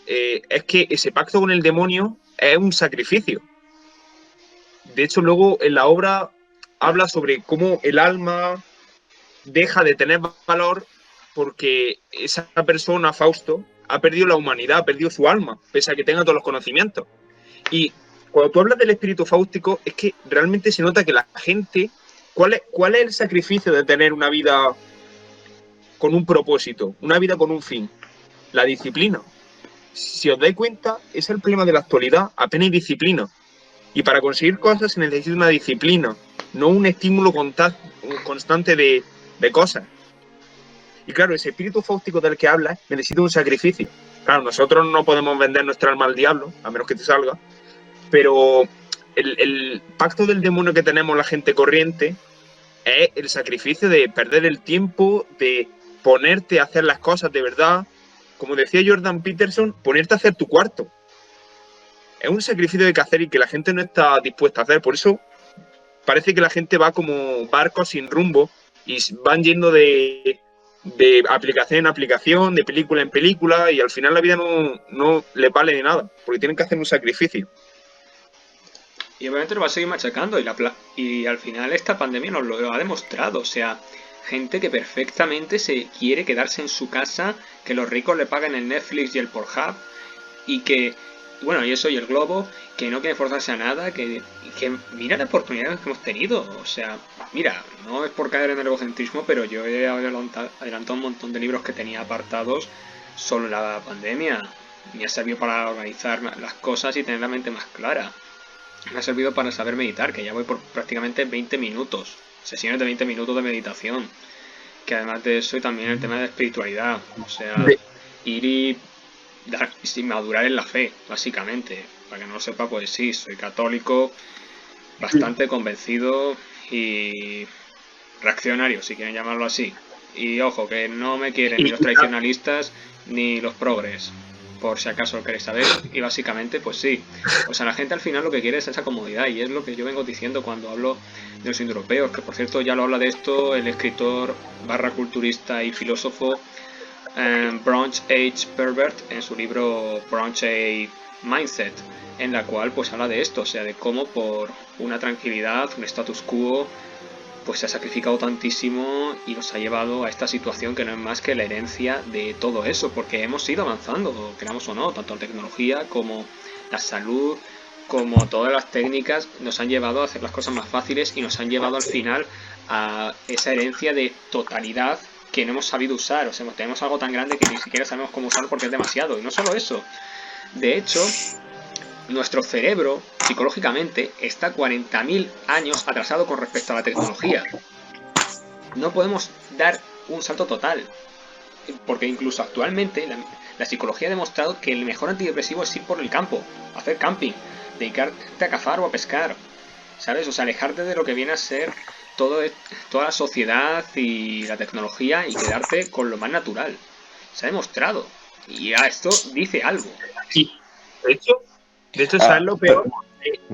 Speaker 4: es que ese pacto con el demonio es un sacrificio. De hecho, luego en la obra habla sobre cómo el alma deja de tener valor porque esa persona, Fausto, ha perdido la humanidad, ha perdido su alma, pese a que tenga todos los conocimientos. Y cuando tú hablas del espíritu fáustico, es que realmente se nota que la gente... ¿Cuál es el sacrificio de tener una vida con un propósito, una vida con un fin? La disciplina. Si os dais cuenta, es el problema de la actualidad, apenas hay disciplina. Y para conseguir cosas se necesita una disciplina, no un estímulo constante de cosas. Y claro, ese espíritu fáustico del que hablas necesita un sacrificio. Claro, nosotros no podemos vender nuestra alma al diablo, a menos que te salga, pero el pacto del demonio que tenemos la gente corriente es el sacrificio de perder el tiempo, de ponerte a hacer las cosas de verdad. Como decía Jordan Peterson, ponerte a hacer tu cuarto. Es un sacrificio que hay que hacer y que la gente no está dispuesta a hacer. Por eso parece que la gente va como barcos sin rumbo y van yendo de aplicación en aplicación, de película en película, y al final la vida no le vale de nada, porque tienen que hacer un sacrificio.
Speaker 3: Y obviamente lo va a seguir machacando y al final esta pandemia nos lo ha demostrado, o sea, gente que perfectamente se quiere quedarse en su casa, que los ricos le paguen el Netflix y el Pornhub, y que, bueno, y eso y el globo, que no quiere forzarse a nada, que mira las oportunidades que hemos tenido, o sea, mira, no es por caer en el egocentrismo, pero yo he adelantado un montón de libros que tenía apartados solo en la pandemia, me ha servido para organizar las cosas y tener la mente más clara. Me ha servido para saber meditar, que ya voy por prácticamente 20 minutos, sesiones de 20 minutos de meditación, que además de eso y también el tema de la espiritualidad, o sea, ir y madurar en la fe, básicamente. Para que no lo sepa, pues sí, soy católico, bastante convencido y reaccionario, si quieren llamarlo así. Y ojo, que no me quieren ni los tradicionalistas ni los progres, por si acaso lo queréis saber, y básicamente pues sí, o sea, la gente al final lo que quiere es esa comodidad, y es lo que yo vengo diciendo cuando hablo de los indoeuropeos, que por cierto ya lo habla de esto el escritor / culturista y filósofo Bronze Age Pervert en su libro Bronze Age Mindset, en la cual pues habla de esto, o sea, de cómo por una tranquilidad, un status quo, pues se ha sacrificado tantísimo y nos ha llevado a esta situación que no es más que la herencia de todo eso, porque hemos ido avanzando, queramos o no, tanto en tecnología como la salud, como todas las técnicas nos han llevado a hacer las cosas más fáciles y nos han llevado al final a esa herencia de totalidad que no hemos sabido usar, o sea, tenemos algo tan grande que ni siquiera sabemos cómo usarlo porque es demasiado, y no solo eso, de hecho, nuestro cerebro, psicológicamente, está 40.000 años atrasado con respecto a la tecnología. No podemos dar un salto total, porque incluso actualmente la psicología ha demostrado que el mejor antidepresivo es ir por el campo, hacer camping, dedicarte a cazar o a pescar, ¿sabes? O sea, alejarte de lo que viene a ser toda la sociedad y la tecnología y quedarte con lo más natural. Se ha demostrado. Y esto dice algo.
Speaker 4: Sí, de hecho, ¿sabes lo peor?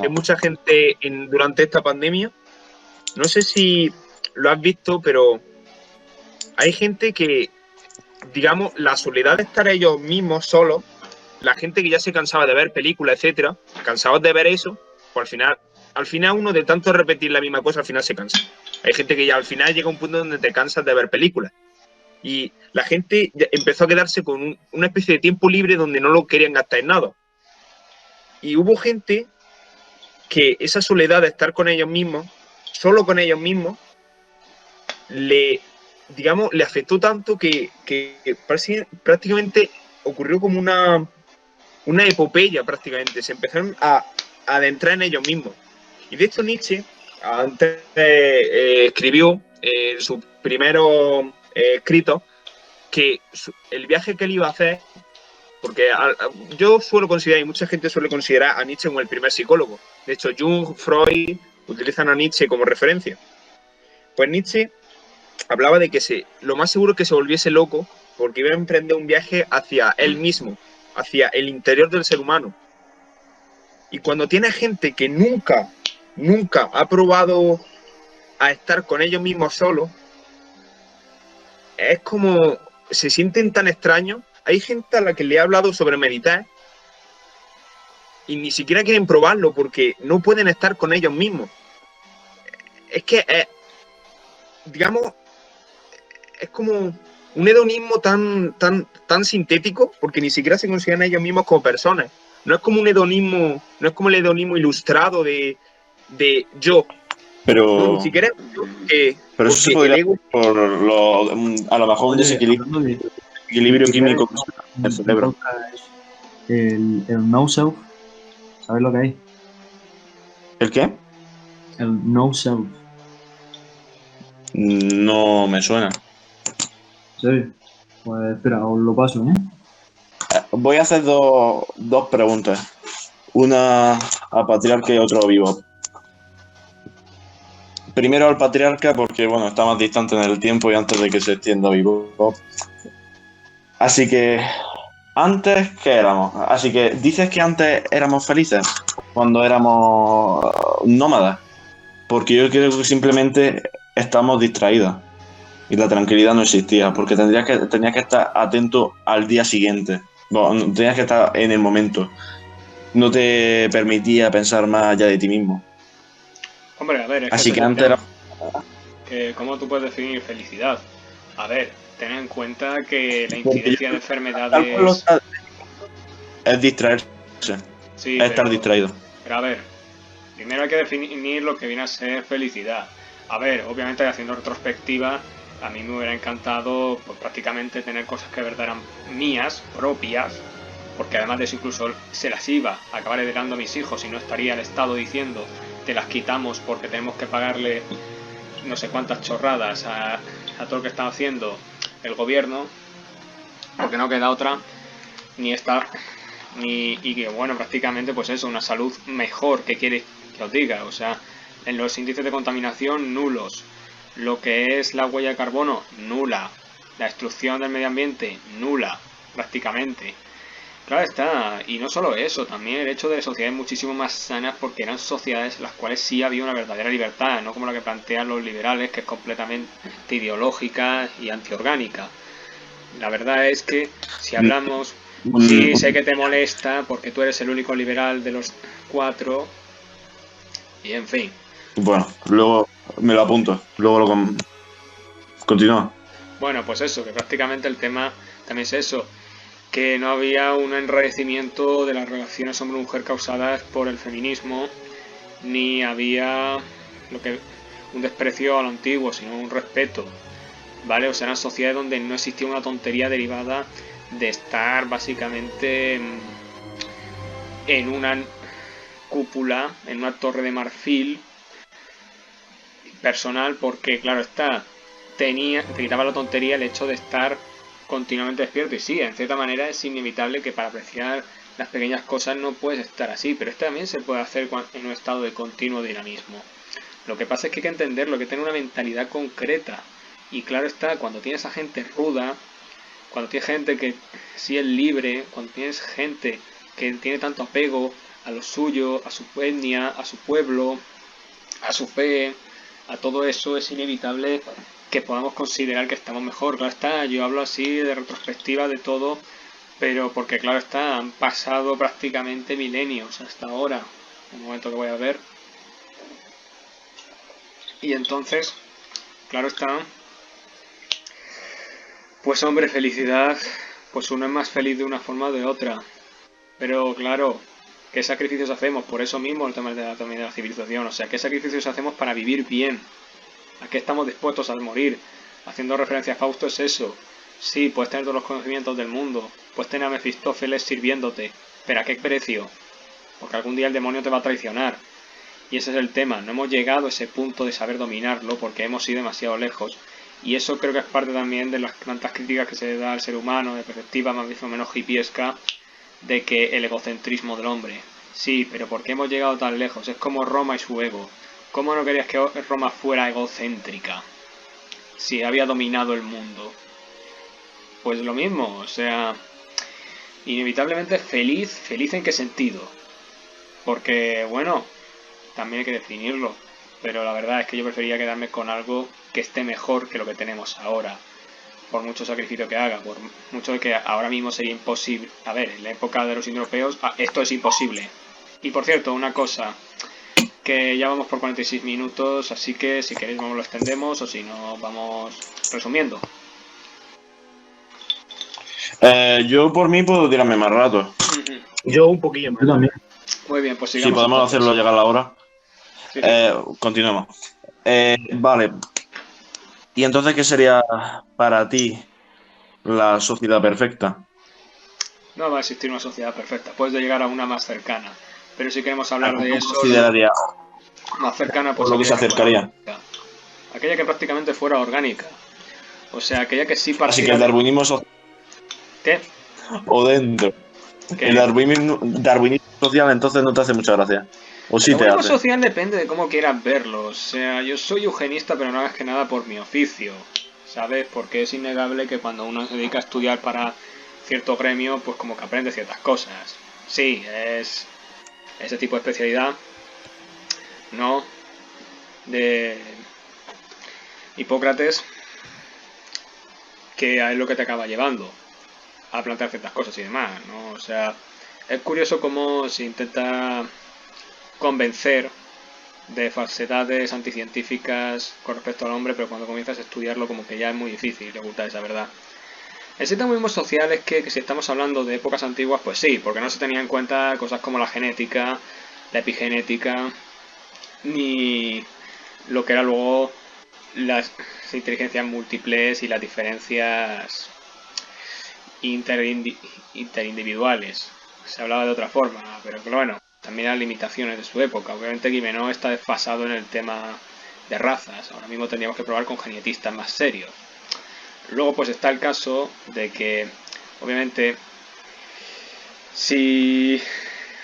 Speaker 4: Que mucha gente durante esta pandemia, no sé si lo has visto, pero hay gente que, digamos, la soledad de estar ellos mismos solos, la gente que ya se cansaba de ver películas, etcétera, cansados de ver eso, pues al final uno de tanto repetir la misma cosa, al final se cansa. Hay gente que ya al final llega a un punto donde te cansas de ver películas. Y la gente empezó a quedarse con una especie de tiempo libre donde no lo querían gastar en nada. Y hubo gente que esa soledad de estar con ellos mismos, solo con ellos mismos, le afectó tanto que prácticamente ocurrió como una epopeya prácticamente. Se empezaron a adentrar en ellos mismos. Y de hecho Nietzsche antes escribió en sus primeros escritos que el viaje que él iba a hacer, porque yo suelo considerar, y mucha gente suele considerar a Nietzsche como el primer psicólogo. De hecho, Jung, Freud utilizan a Nietzsche como referencia. Pues Nietzsche hablaba de que lo más seguro es que se volviese loco porque iba a emprender un viaje hacia él mismo, hacia el interior del ser humano. Y cuando tiene gente que nunca ha probado a estar con ellos mismos solos, es como se sienten tan extraños. Hay gente a la que le he hablado sobre meditar y ni siquiera quieren probarlo porque no pueden estar con ellos mismos. Es que, digamos, es como un hedonismo tan sintético porque ni siquiera se consideran ellos mismos como personas. No es como un hedonismo, no es como el hedonismo ilustrado de yo.
Speaker 5: Pero,
Speaker 4: No, ni siquiera
Speaker 5: pero eso se podría por a lo mejor un desequilibrio químico en el cerebro.
Speaker 6: El no self, ¿sabes lo que hay?
Speaker 5: ¿El qué?
Speaker 6: El no self.
Speaker 5: No me suena.
Speaker 6: ¿Sí? Pues espera, os lo paso, ¿eh?
Speaker 5: Voy a hacer dos preguntas. Una a Patriarca y otra a Vivo. Primero al Patriarca porque, bueno, está más distante en el tiempo y antes de que se extienda Vivo. Así que, ¿antes qué éramos? Así que, ¿dices que antes éramos felices? Cuando éramos nómadas. Porque yo creo que simplemente estamos distraídos. Y la tranquilidad no existía, porque tenías que estar atento al día siguiente. Bueno, tenías que estar en el momento. No te permitía pensar más allá de ti mismo.
Speaker 3: Hombre, a ver, es
Speaker 5: Así
Speaker 3: que
Speaker 5: que antes era...
Speaker 3: ¿Cómo tú puedes definir felicidad? A ver, ten en cuenta que la incidencia de enfermedades...
Speaker 5: Es distraerse.
Speaker 3: Sí,
Speaker 5: Es estar distraído.
Speaker 3: Pero a ver, primero hay que definir lo que viene a ser felicidad. A ver, obviamente haciendo retrospectiva, a mí me hubiera encantado pues, prácticamente tener cosas que de verdad eran mías, propias, porque además de eso incluso se las iba a acabar heredando a mis hijos y no estaría el Estado diciendo te las quitamos porque tenemos que pagarle no sé cuántas chorradas a todo lo que está haciendo el gobierno, porque no queda otra, ni esta... y que bueno, prácticamente pues eso, una salud mejor, que quiere que os diga, o sea, en los índices de contaminación nulos, lo que es la huella de carbono nula, la destrucción del medio ambiente nula, prácticamente. Claro está, y no solo eso, también el hecho de sociedades muchísimo más sanas porque eran sociedades en las cuales sí había una verdadera libertad, no como la que plantean los liberales, que es completamente ideológica y antiorgánica. La verdad es que si hablamos... Sí, sé que te molesta porque tú eres el único liberal de los 4 y en fin.
Speaker 5: Bueno, luego me lo apunto. Luego continúa.
Speaker 3: Bueno, pues eso, que prácticamente el tema también es eso, que no había un enrarecimiento de las relaciones hombre-mujer causadas por el feminismo, ni había un desprecio a lo antiguo, sino un respeto, ¿vale? O sea, eran sociedades donde no existía una tontería derivada de estar básicamente en una cúpula, en una torre de marfil personal, porque claro está, te quitaba la tontería el hecho de estar continuamente despierto. Y sí, en cierta manera es inevitable que para apreciar las pequeñas cosas no puedes estar así, pero esto también se puede hacer en un estado de continuo dinamismo. Lo que pasa es que hay que entenderlo, hay que tener una mentalidad concreta. Y claro está, cuando tienes a gente ruda, cuando tienes gente que sí es libre, cuando tienes gente que tiene tanto apego a lo suyo, a su etnia, a su pueblo, a su fe, a todo eso es inevitable que podamos considerar que estamos mejor. Claro está, yo hablo así de retrospectiva de todo, pero porque claro está, han pasado prácticamente milenios hasta ahora, un momento que voy a ver. Y entonces, claro está, pues hombre, felicidad, pues uno es más feliz de una forma o de otra. Pero claro, ¿qué sacrificios hacemos? Por eso mismo el tema también de la civilización. O sea, ¿qué sacrificios hacemos para vivir bien? ¿A qué estamos dispuestos a morir? Haciendo referencia a Fausto es eso. Sí, puedes tener todos los conocimientos del mundo. Puedes tener a Mefistófeles sirviéndote. ¿Pero a qué precio? Porque algún día el demonio te va a traicionar. Y ese es el tema. No hemos llegado a ese punto de saber dominarlo porque hemos ido demasiado lejos. Y eso creo que es parte también de las tantas críticas que se da al ser humano, de perspectiva más o menos hippiesca, de que el egocentrismo del hombre. Sí, pero ¿por qué hemos llegado tan lejos? Es como Roma y su ego. ¿Cómo no querías que Roma fuera egocéntrica si había dominado el mundo? Pues lo mismo, o sea, inevitablemente feliz. ¿Feliz en qué sentido? Porque, bueno, también hay que definirlo, pero la verdad es que yo preferiría quedarme con algo que esté mejor que lo que tenemos ahora, por mucho sacrificio que haga, por mucho de que ahora mismo sería imposible. A ver, en la época de los indoeuropeos, esto es imposible. Y por cierto, una cosa, que ya vamos por 46 minutos, así que si queréis vamos lo extendemos, o si no, vamos resumiendo.
Speaker 5: Yo por mí puedo tirarme más rato.
Speaker 4: Yo un poquillo más.
Speaker 6: Yo también.
Speaker 3: Muy bien, pues
Speaker 5: Si
Speaker 3: sigamos.
Speaker 5: podemos
Speaker 3: entonces.
Speaker 5: hacerlo llegar la hora.
Speaker 3: Sí, sí.
Speaker 5: Continuemos. Vale. ¿Y entonces qué sería para ti la sociedad perfecta?
Speaker 3: No va a existir una sociedad perfecta, puedes llegar a una más cercana, pero si queremos hablar de
Speaker 5: ¿Cómo
Speaker 3: eso,
Speaker 5: consideraría
Speaker 3: más cercana, pues
Speaker 5: por lo que se
Speaker 3: aquella
Speaker 5: acercaría?
Speaker 3: aquella que prácticamente fuera orgánica, o sea, aquella que sí
Speaker 5: Así
Speaker 3: partiera
Speaker 5: que el darwinismo
Speaker 3: ¿Qué?
Speaker 5: o dentro.
Speaker 3: ¿Qué?
Speaker 5: El darwinismo social entonces no te hace mucha gracia. O sí
Speaker 3: El
Speaker 5: te
Speaker 3: darwinismo
Speaker 5: hace.
Speaker 3: social depende de cómo quieras verlo, o sea, yo soy eugenista, pero no más que nada por mi oficio, ¿sabes? Porque es innegable que cuando uno se dedica a estudiar para cierto gremio, pues como que aprende ciertas cosas. Sí, es ese tipo de especialidad, ¿no? De Hipócrates, que es lo que te acaba llevando a plantear ciertas cosas y demás, ¿no? O sea, es curioso cómo se intenta convencer de falsedades anticientíficas con respecto al hombre, pero cuando comienzas a estudiarlo como que ya es muy difícil ocultar esa verdad. El sistema social es que si estamos hablando de épocas antiguas, pues sí, porque no se tenía en cuenta cosas como la genética, la epigenética, ni lo que era luego las inteligencias múltiples y las diferencias interindividuales. Se hablaba de otra forma, pero bueno, también las limitaciones de su época. Obviamente Guimenó está desfasado en el tema de razas. Ahora mismo tendríamos que probar con genetistas más serios. Luego pues está el caso de que, obviamente, si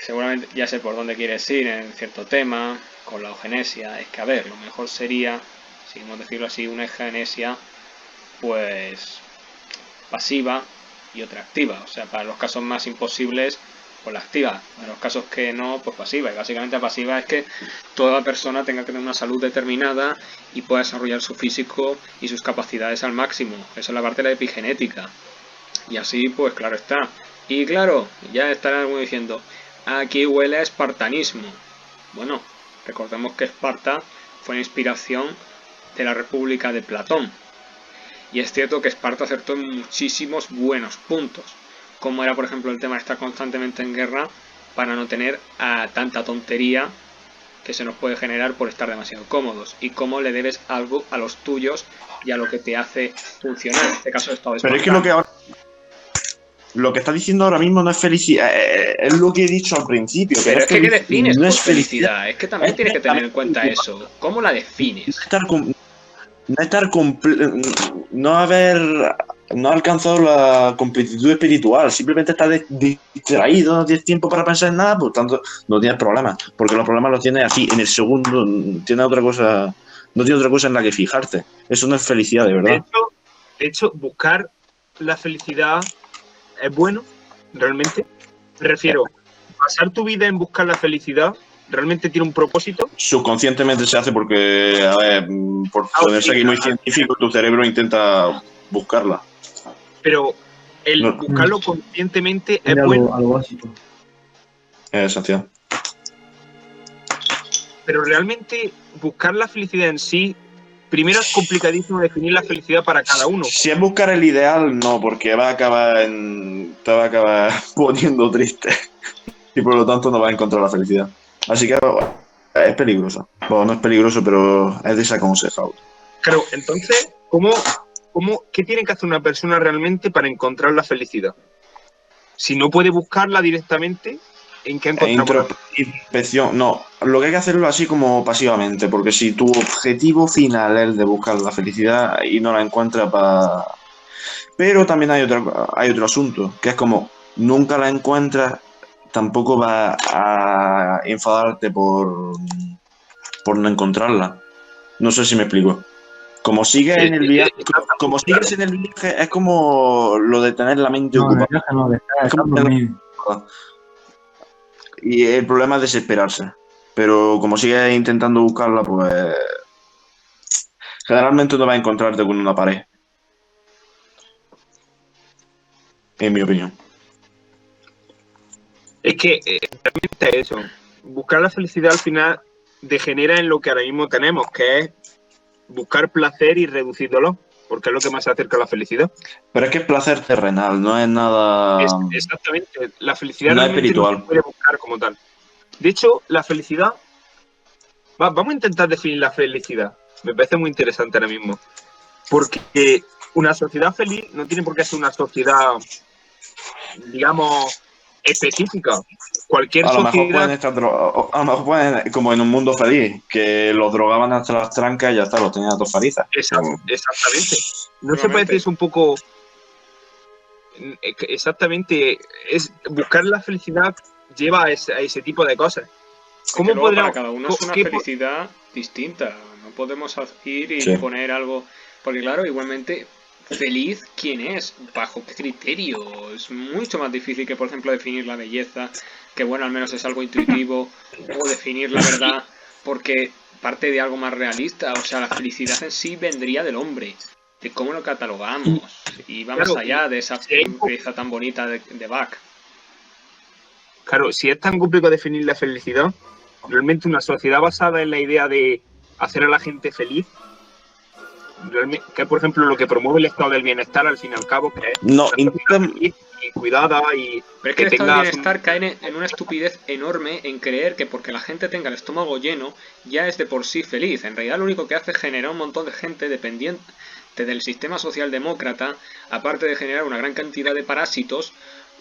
Speaker 3: seguramente ya sé por dónde quieres ir en cierto tema, con la eugenesia, es que a ver, lo mejor sería, si queremos decirlo así, una eugenesia pues pasiva y otra activa. O sea, para los casos más imposibles, pues la activa. Para los casos que no, pues pasiva. Y básicamente la pasiva es que toda persona tenga que tener una salud determinada y pueda desarrollar su físico y sus capacidades al máximo. Esa es la parte de la epigenética. Y así, pues claro está. Y claro, ya estará alguno diciendo, aquí huele a espartanismo. Bueno, recordemos que Esparta fue la inspiración de la República de Platón. Y es cierto que Esparta acertó en muchísimos buenos puntos, como era por ejemplo el tema de estar constantemente en guerra para no tener a tanta tontería que se nos puede generar por estar demasiado cómodos, y cómo le debes algo a los tuyos y a lo que te hace funcionar, en este caso el estado
Speaker 5: Pero es que
Speaker 3: espartano.
Speaker 5: lo que está diciendo ahora mismo no es felicidad, es lo que he dicho al principio.
Speaker 3: Pero es que ¿qué defines
Speaker 5: no
Speaker 3: por
Speaker 5: es
Speaker 3: felicidad? Es que también
Speaker 5: es
Speaker 3: tienes que tener en cuenta
Speaker 5: felicidad.
Speaker 3: eso. ¿Cómo la defines?
Speaker 5: No ha alcanzado la completitud espiritual, simplemente está distraído, no tienes tiempo para pensar en nada, por tanto no tienes problemas, porque los problemas los tienes así en el segundo, no tiene otra cosa en la que fijarte. Eso no es felicidad, de verdad.
Speaker 4: De hecho, buscar la felicidad es bueno, realmente. Me refiero, pasar tu vida en buscar la felicidad ¿Realmente tiene un propósito?
Speaker 5: Subconscientemente se hace porque, a ver, por ponerse aquí muy científico, tu cerebro intenta buscarla.
Speaker 4: Pero el
Speaker 5: No.
Speaker 4: buscarlo conscientemente es
Speaker 6: Era
Speaker 4: bueno,
Speaker 6: a lo básico.
Speaker 5: Es esencial.
Speaker 4: pero realmente buscar la felicidad en sí, primero es complicadísimo definir la felicidad para cada uno.
Speaker 5: Si es buscar el ideal, no, porque te va a acabar poniendo triste. Y por lo tanto no vas a encontrar la felicidad. Así que es peligroso. Bueno, no es peligroso, pero es desaconsejado.
Speaker 4: Claro, entonces, ¿qué tiene que hacer una persona realmente para encontrar la felicidad? Si no puede buscarla directamente, ¿en qué encontramos?
Speaker 5: Introspección, no. Lo que hay que hacerlo así como pasivamente, porque si tu objetivo final es el de buscar la felicidad y no la encuentras, Pero también hay otro asunto, que es como nunca la encuentras, tampoco vas a enfadarte por no encontrarla. No sé si me explico. Como sigues en el viaje, como sigues en el viaje, es como lo de tener la mente
Speaker 6: No, en el
Speaker 5: ocupada.
Speaker 6: viaje no, de estar
Speaker 5: Es como
Speaker 6: dormido.
Speaker 5: Y el problema es desesperarse. Pero como sigues intentando buscarla, pues generalmente no vas a encontrarte con una pared. En mi opinión.
Speaker 4: Es que realmente es eso. Buscar la felicidad al final degenera en lo que ahora mismo tenemos, que es buscar placer y reducir dolor, porque es lo que más se acerca a la felicidad.
Speaker 5: Pero es que es placer terrenal, no es nada.
Speaker 4: Exactamente, la felicidad
Speaker 5: No es
Speaker 4: realmente no
Speaker 5: espiritual.
Speaker 4: se puede buscar como tal. De hecho, la felicidad, vamos a intentar definir la felicidad. Me parece muy interesante ahora mismo. Porque una sociedad feliz no tiene por qué ser una sociedad, digamos, específica. Cualquier
Speaker 5: A lo mejor
Speaker 4: sociedad.
Speaker 5: pueden estar a lo mejor pueden, como en un mundo feliz, que los drogaban hasta las trancas y ya está, los tenían a todos felices.
Speaker 4: Exactamente. No se puede decir es un poco. Exactamente. Es buscar la felicidad lleva a ese tipo de cosas.
Speaker 3: ¿Cómo es que luego para cada uno es una felicidad distinta? No podemos ir y poner algo. Porque, claro, igualmente, feliz, ¿quién es? ¿Bajo qué criterio? Es mucho más difícil que, por ejemplo, definir la belleza, que, bueno, al menos es algo intuitivo, o definir la verdad, porque parte de algo más realista. O sea, la felicidad en sí vendría del hombre, de cómo lo catalogamos, y va más allá de esa pieza tan bonita de Bach.
Speaker 4: Claro, si es tan complicado definir la felicidad, realmente una sociedad basada en la idea de hacer a la gente feliz, que es por ejemplo lo que promueve el estado del bienestar al fin y al cabo, que es
Speaker 5: no,
Speaker 4: una sociedad feliz y cuidada y
Speaker 3: pero es que el estado del bienestar cae en una estupidez enorme en creer que porque la gente tenga el estómago lleno ya es de por sí feliz. En realidad lo único que hace es generar un montón de gente dependiente del sistema socialdemócrata, aparte de generar una gran cantidad de parásitos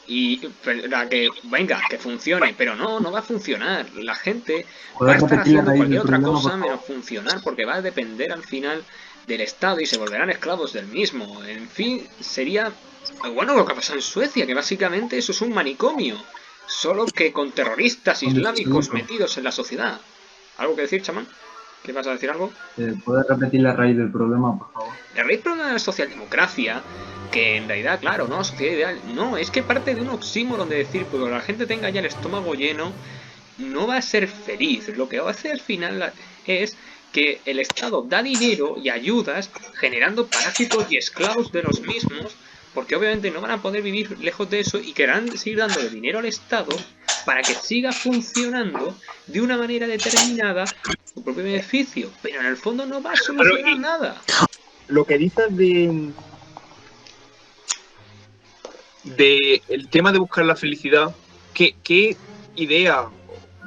Speaker 3: y para que venga, que funcione, pero no va a funcionar. La gente va a estar haciendo cualquier otra cosa menos funcionar, porque va a depender al final del Estado y se volverán esclavos del mismo. En fin, sería bueno lo que ha pasado en Suecia, que básicamente eso es un manicomio, solo que con terroristas islámicos metidos en la sociedad. ¿Algo que decir, chamán? ¿Qué vas a decir algo?
Speaker 6: ¿Puedes repetir la raíz del problema, por favor?
Speaker 3: La raíz del problema de la socialdemocracia, que en realidad, claro, no, sociedad ideal, no, es que parte de un oxímoron de decir, porque la gente tenga ya el estómago lleno, no va a ser feliz. Lo que va a hacer al final es que el Estado da dinero y ayudas generando parásitos y esclavos de los mismos, porque obviamente no van a poder vivir lejos de eso y querrán seguir dándole dinero al Estado para que siga funcionando de una manera determinada su propio beneficio, pero en el fondo no va a solucionar nada.
Speaker 4: Lo que dices de el tema de buscar la felicidad, ¿qué idea?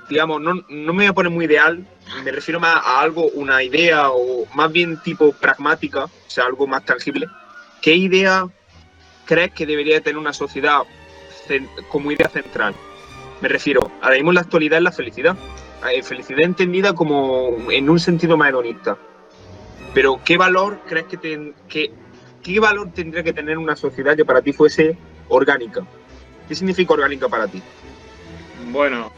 Speaker 4: Digamos, no me voy a poner muy ideal, me refiero más a algo, una idea o más bien tipo pragmática, o sea, algo más tangible. ¿Qué idea crees que debería tener una sociedad como idea central? Me refiero, ahora mismo en la actualidad es la felicidad. Felicidad entendida como en un sentido más hedonista. Pero ¿qué valor crees qué valor tendría que tener una sociedad que para ti fuese orgánica? ¿Qué significa orgánica para ti?
Speaker 3: Bueno,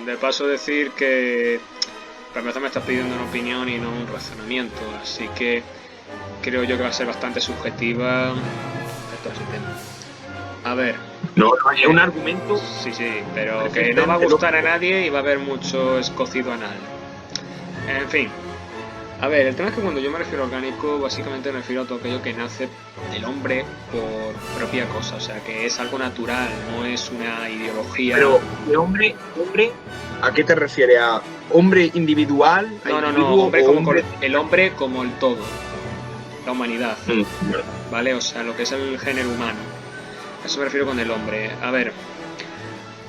Speaker 3: de paso decir que para empezar me estás pidiendo una opinión y no un razonamiento, así que creo yo que va a ser bastante subjetiva todo ese tema. A ver,
Speaker 4: No, es un argumento.
Speaker 3: sí, pero que no va a gustar a nadie y va a haber mucho escocido anal. En fin. A ver, el tema es que cuando yo me refiero a orgánico, básicamente me refiero a todo aquello que nace del hombre por propia cosa, o sea, que es algo natural, no es una ideología.
Speaker 4: Pero, ¿de hombre, a qué te refieres? ¿A hombre individual? ¿A
Speaker 3: No,
Speaker 4: individuo
Speaker 3: hombre
Speaker 4: o
Speaker 3: como
Speaker 4: hombre?
Speaker 3: el hombre como el todo, la humanidad,
Speaker 4: Mm,
Speaker 3: ¿vale? O sea, lo que es el género humano. A eso me refiero con el hombre. A ver,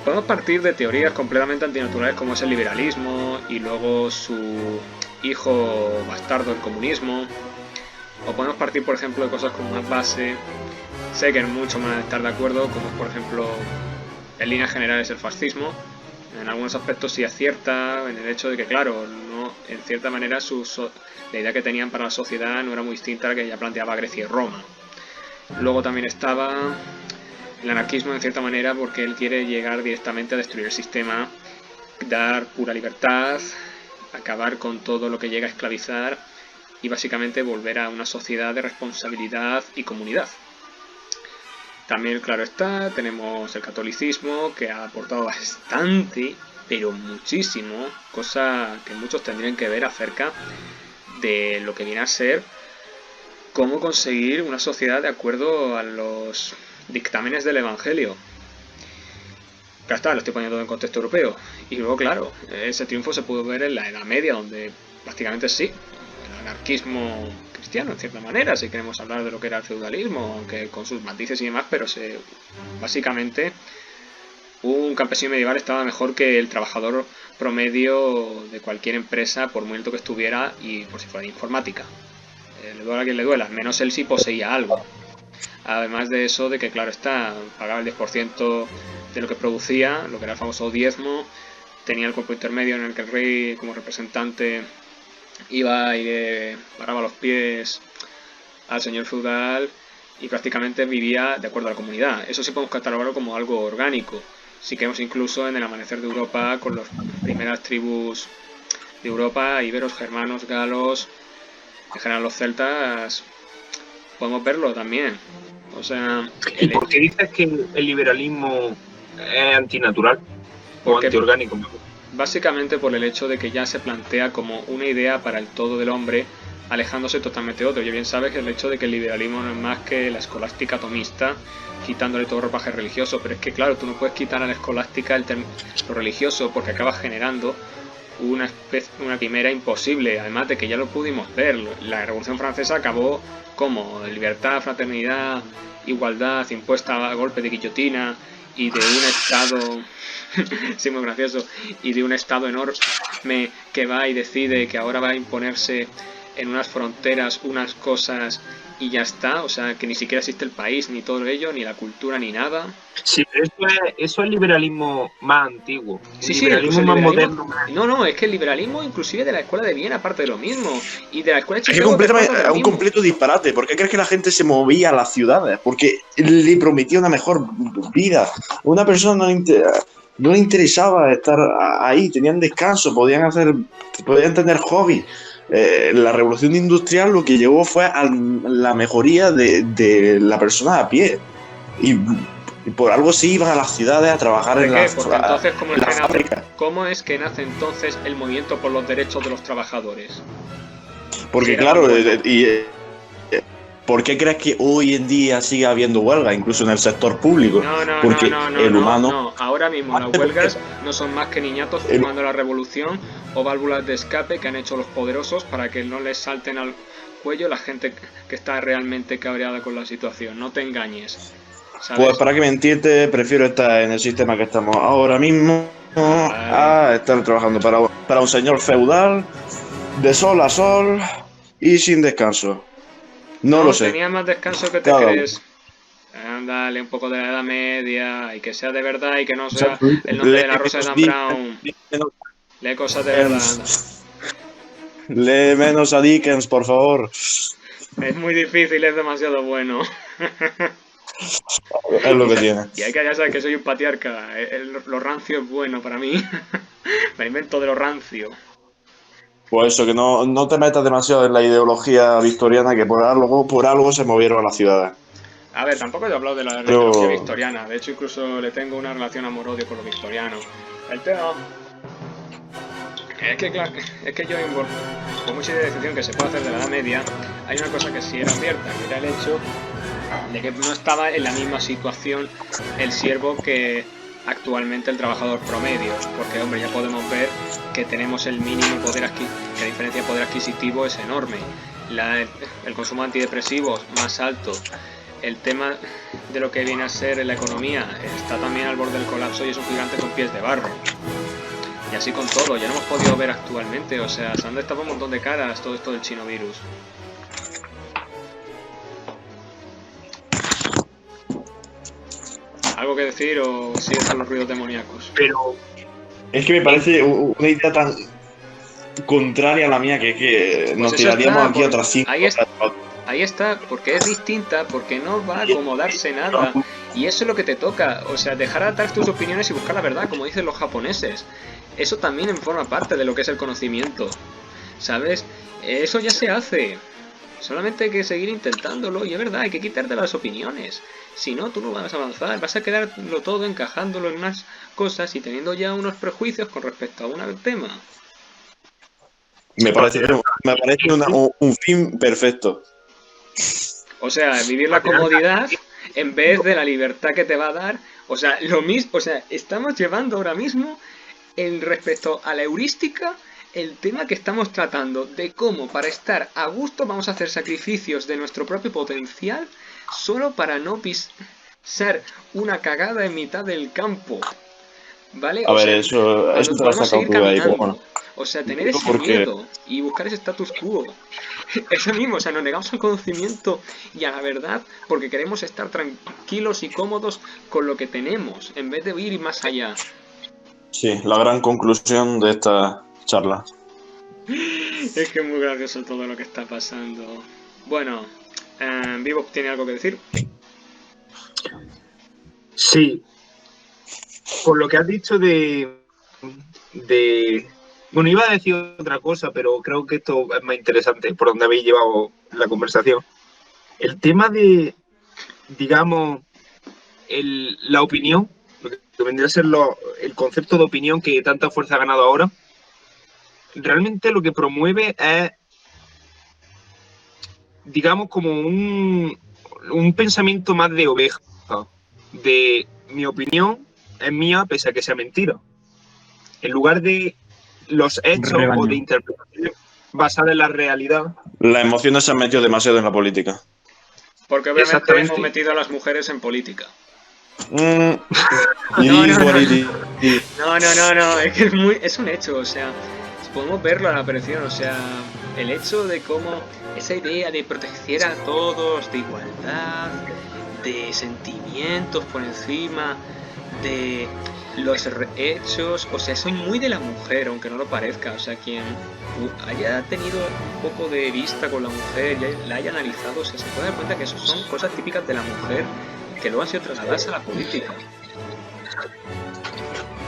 Speaker 3: podemos partir de teorías completamente antinaturales como es el liberalismo y luego su hijo bastardo, el comunismo. O podemos partir, por ejemplo, de cosas como más base. Sé que muchos van a estar de acuerdo, como por ejemplo, en líneas generales el fascismo. En algunos aspectos sí acierta, en el hecho de que, claro, no, en cierta manera la idea que tenían para la sociedad no era muy distinta a la que ya planteaba Grecia y Roma. Luego también estaba el anarquismo, en cierta manera, porque él quiere llegar directamente a destruir el sistema, dar pura libertad, acabar con todo lo que llega a esclavizar y básicamente volver a una sociedad de responsabilidad y comunidad. También, claro está, tenemos el catolicismo, que ha aportado bastante, pero muchísimo, cosa que muchos tendrían que ver acerca de lo que viene a ser cómo conseguir una sociedad de acuerdo a los dictámenes del Evangelio. Ya está, lo estoy poniendo en contexto europeo. Y luego, claro, ese triunfo se pudo ver en la Edad Media, donde prácticamente sí, el anarquismo cristiano, en cierta manera, si queremos hablar de lo que era el feudalismo, aunque con sus matices y demás, pero básicamente un campesino medieval estaba mejor que el trabajador promedio de cualquier empresa, por muy alto que estuviera y por si fuera de informática. Le duela a quien le duela, menos él sí poseía algo. Además de eso, de que claro está, pagaba el 10% de lo que producía, lo que era el famoso diezmo, tenía el cuerpo intermedio en el que el rey como representante iba y le paraba los pies al señor feudal y prácticamente vivía de acuerdo a la comunidad. Eso sí podemos catalogarlo como algo orgánico. Si queremos incluso en el amanecer de Europa, con las primeras tribus de Europa, íberos, germanos, galos, en general los celtas, podemos verlo también. O sea,
Speaker 4: ¿Y por qué dices que el liberalismo es antinatural o
Speaker 3: Porque-
Speaker 4: antiorgánico?
Speaker 3: básicamente por el hecho de que ya se plantea como una idea para el todo del hombre, alejándose totalmente de otro. Ya bien sabes que el hecho de que el liberalismo no es más que la escolástica atomista, quitándole todo ropaje religioso, pero es que claro, tú no puedes quitar a la escolástica lo religioso porque acabas generando una quimera imposible, además de que ya lo pudimos ver, la Revolución Francesa acabó como libertad, fraternidad, igualdad impuesta a golpe de guillotina y de un estado sí, muy gracioso, y de un estado enorme que va y decide que ahora va a imponerse en unas fronteras unas cosas y ya está, o sea, que ni siquiera existe el país, ni todo ello, ni la cultura, ni nada.
Speaker 4: Sí, pero eso es liberalismo más antiguo.
Speaker 3: Sí,
Speaker 4: El
Speaker 3: sí,
Speaker 4: liberalismo
Speaker 3: incluso el
Speaker 4: más
Speaker 3: liberalismo.
Speaker 4: moderno.
Speaker 3: No, es que el liberalismo, inclusive de la escuela de Viena, aparte de lo mismo. Y de la escuela de
Speaker 5: Es que
Speaker 3: Chicago,
Speaker 5: completamente,
Speaker 3: de lo
Speaker 5: es un
Speaker 3: mismo.
Speaker 5: completo disparate. ¿Por qué crees que la gente se movía a las ciudades? Porque le prometía una mejor vida. Una persona no le interesaba estar ahí, tenían descanso, podían tener hobby. La revolución industrial lo que llevó fue a la mejoría de la persona a pie. Y por algo sí iban a las ciudades a trabajar
Speaker 3: ¿Por
Speaker 5: en
Speaker 3: qué?
Speaker 5: las
Speaker 3: Porque entonces,
Speaker 5: fábricas.
Speaker 3: ¿cómo es que nace entonces el movimiento por los derechos de los trabajadores?
Speaker 5: Porque
Speaker 3: Sí, era
Speaker 5: claro,
Speaker 3: tan bueno.
Speaker 5: ¿por qué crees que hoy en día sigue habiendo huelga, incluso en el sector público? Porque el humano...
Speaker 3: no. Ahora mismo las huelgas no son más que niñatos jugando a la revolución o válvulas de escape que han hecho los poderosos para que no les salten al cuello la gente que está realmente cabreada con la situación. No te engañes, ¿sabes?
Speaker 5: Pues para qué mentirte, prefiero estar en el sistema que estamos ahora mismo a estar trabajando para un señor feudal de sol a sol y sin descanso. No lo sé.
Speaker 3: Tenía más descanso que te
Speaker 5: Cada
Speaker 3: crees. Dale un poco de la Edad Media y que sea de verdad y que no sea el nombre de la Rosa de Dan Brown. Lee cosas de verdad.
Speaker 5: Lee menos a Dickens, por favor.
Speaker 3: Es muy difícil, es demasiado bueno.
Speaker 5: Es lo que tiene.
Speaker 3: Y hay que ya sabes que soy un patriarca. Lo rancio es bueno para mí. Me invento de lo rancio.
Speaker 5: Pues eso, que no te metas demasiado en la ideología victoriana, que por algo se movieron a las ciudades.
Speaker 3: A ver, tampoco he hablado de la
Speaker 5: Pero-
Speaker 3: mitología victoriana. De hecho, incluso le tengo una relación amor-odio con los victorianos. El tema... Es que, claro, es que yo, por mucha deducción que se puede hacer de la Edad Media, hay una cosa que sí era cierta, que era el hecho de que no estaba en la misma situación el siervo que actualmente el trabajador promedio. Porque, hombre, ya podemos ver que tenemos el mínimo poder adquisitivo, que la diferencia de poder adquisitivo es enorme. El consumo de antidepresivos más alto. El tema de lo que viene a ser la economía está también al borde del colapso y es un gigante con pies de barro. Y así con todo, ya no hemos podido ver actualmente, o sea, se han destapado un montón de caras todo esto del chinovirus. ¿Algo que decir o sigues con los ruidos demoníacos?
Speaker 4: Pero
Speaker 5: Es que me parece una idea tan contraria a la mía que nos
Speaker 3: eso
Speaker 5: tiraríamos
Speaker 3: está,
Speaker 5: aquí
Speaker 3: pues,
Speaker 5: otras 5
Speaker 3: ahí está. Ahí está, porque es distinta, porque no va a acomodarse nada. Y eso es lo que te toca, o sea, dejar de atar tus opiniones y buscar la verdad, como dicen los japoneses. Eso también forma parte de lo que es el conocimiento, ¿sabes? Eso ya se hace. Solamente hay que seguir intentándolo y es verdad, hay que quitarte las opiniones. Si no, tú no vas a avanzar, vas a quedarlo todo encajándolo en unas cosas y teniendo ya unos prejuicios con respecto a un tema.
Speaker 5: Me parece un fin perfecto.
Speaker 3: O sea, vivir la comodidad en vez de la libertad que te va a dar. O sea, lo mismo, o sea, estamos llevando ahora mismo el respecto a la heurística, el tema que estamos tratando de cómo para estar a gusto vamos a hacer sacrificios de nuestro propio potencial solo para no pisar una cagada en mitad del campo. ¿Vale?
Speaker 5: A
Speaker 3: O
Speaker 5: ver,
Speaker 3: sea,
Speaker 5: eso te lo has
Speaker 3: podemos
Speaker 5: sacado
Speaker 3: seguir
Speaker 5: tú de ahí, pero
Speaker 3: caminando.
Speaker 5: bueno.
Speaker 3: O sea, tener ese
Speaker 5: Porque-
Speaker 3: miedo y buscar ese status quo. Eso mismo, o sea, nos negamos al conocimiento y a la verdad porque queremos estar tranquilos y cómodos con lo que tenemos, en vez de ir más allá.
Speaker 5: Sí, la gran conclusión de esta charla.
Speaker 3: Es que es muy gracioso todo lo que está pasando. Bueno, Vivo tiene algo que decir.
Speaker 4: sí, por lo que has dicho bueno, iba a decir otra cosa, pero creo que esto es más interesante por donde habéis llevado la conversación. El tema de, digamos, la opinión, lo que vendría a ser el concepto de opinión que tanta fuerza ha ganado ahora, realmente lo que promueve es, digamos, como un pensamiento más de oveja, de mi opinión es mía pese a que sea mentira. En lugar de los hechos
Speaker 6: Rebaño.
Speaker 4: o de interpretaciones basadas en la realidad.
Speaker 5: Las emociones se han metido demasiado en la política.
Speaker 3: Porque obviamente
Speaker 4: Exactamente.
Speaker 3: hemos metido a las mujeres en política.
Speaker 5: Mm,
Speaker 3: No,
Speaker 5: y-
Speaker 3: no, no.
Speaker 5: y-
Speaker 3: No, es que es un hecho, o sea, podemos verlo a la perfección, o sea, el hecho de cómo esa idea de proteger a todos, de igualdad, de sentimientos por encima de los hechos, o sea, son muy de la mujer, aunque no lo parezca, o sea, quien haya tenido un poco de vista con la mujer y la haya analizado, o sea, se puede dar cuenta que eso son cosas típicas de la mujer que luego han sido trasladadas a la política.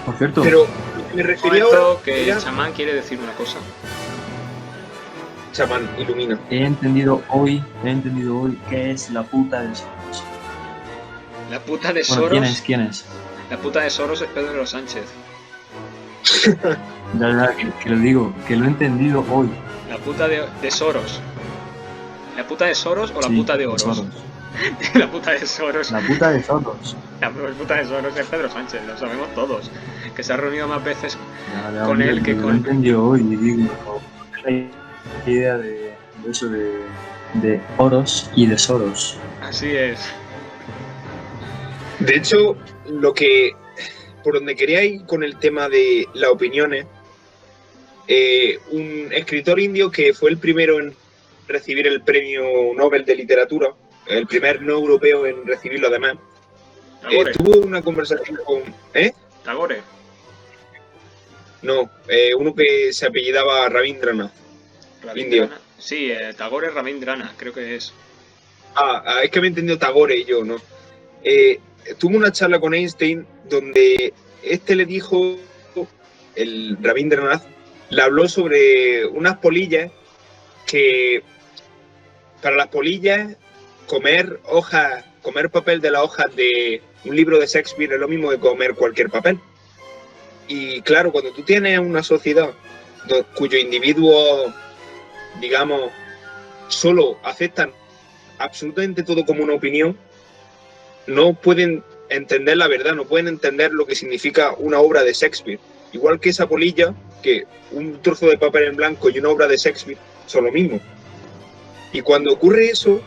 Speaker 6: Por cierto,
Speaker 4: Pero me
Speaker 3: Un
Speaker 4: refería
Speaker 3: momento
Speaker 4: ahora
Speaker 3: que
Speaker 4: era...
Speaker 3: el chamán quiere decir una cosa.
Speaker 4: Chamán, ilumina.
Speaker 6: he entendido hoy qué es la puta de Soros.
Speaker 3: La puta de
Speaker 6: Bueno,
Speaker 3: Soros.
Speaker 6: ¿quién es?
Speaker 3: La puta de Soros es Pedro Sánchez.
Speaker 6: Ya, que lo digo, que lo he entendido hoy.
Speaker 3: La puta de Soros. ¿La puta de Soros o la
Speaker 6: Sí,
Speaker 3: puta de Oros?
Speaker 6: Soros.
Speaker 3: La puta de Soros.
Speaker 6: La puta de Soros.
Speaker 3: La puta de Soros es Pedro Sánchez, lo sabemos todos. Que se ha reunido más veces.
Speaker 6: Ya,
Speaker 3: Con él que
Speaker 6: lo
Speaker 3: con-
Speaker 6: he entendido hoy y digo, la idea de eso de Oros y de Soros.
Speaker 3: Así es.
Speaker 4: De hecho, por donde quería ir con el tema de las opiniones, un escritor indio que fue el primero en recibir el premio Nobel de Literatura, el primer no europeo en recibirlo además,
Speaker 3: Tagore.
Speaker 4: tuvo una conversación con...
Speaker 3: Tagore.
Speaker 4: No, uno que se apellidaba Rabindranath.
Speaker 3: Ravindranath. Sí, Tagore Ravindranath, creo que es.
Speaker 4: Es que me he entendido Tagore y yo, ¿no? Tuvo una charla con Einstein donde este le dijo, el Rabindranath, le habló sobre unas polillas que para las polillas comer hojas comer papel de las hojas de un libro de Shakespeare es lo mismo que comer cualquier papel. Y claro, cuando tú tienes una sociedad cuyo individuo, digamos, solo aceptan absolutamente todo como una opinión, no pueden entender la verdad, no pueden entender lo que significa una obra de Shakespeare. Igual que esa polilla, que un trozo de papel en blanco y una obra de Shakespeare son lo mismo. Y cuando ocurre eso,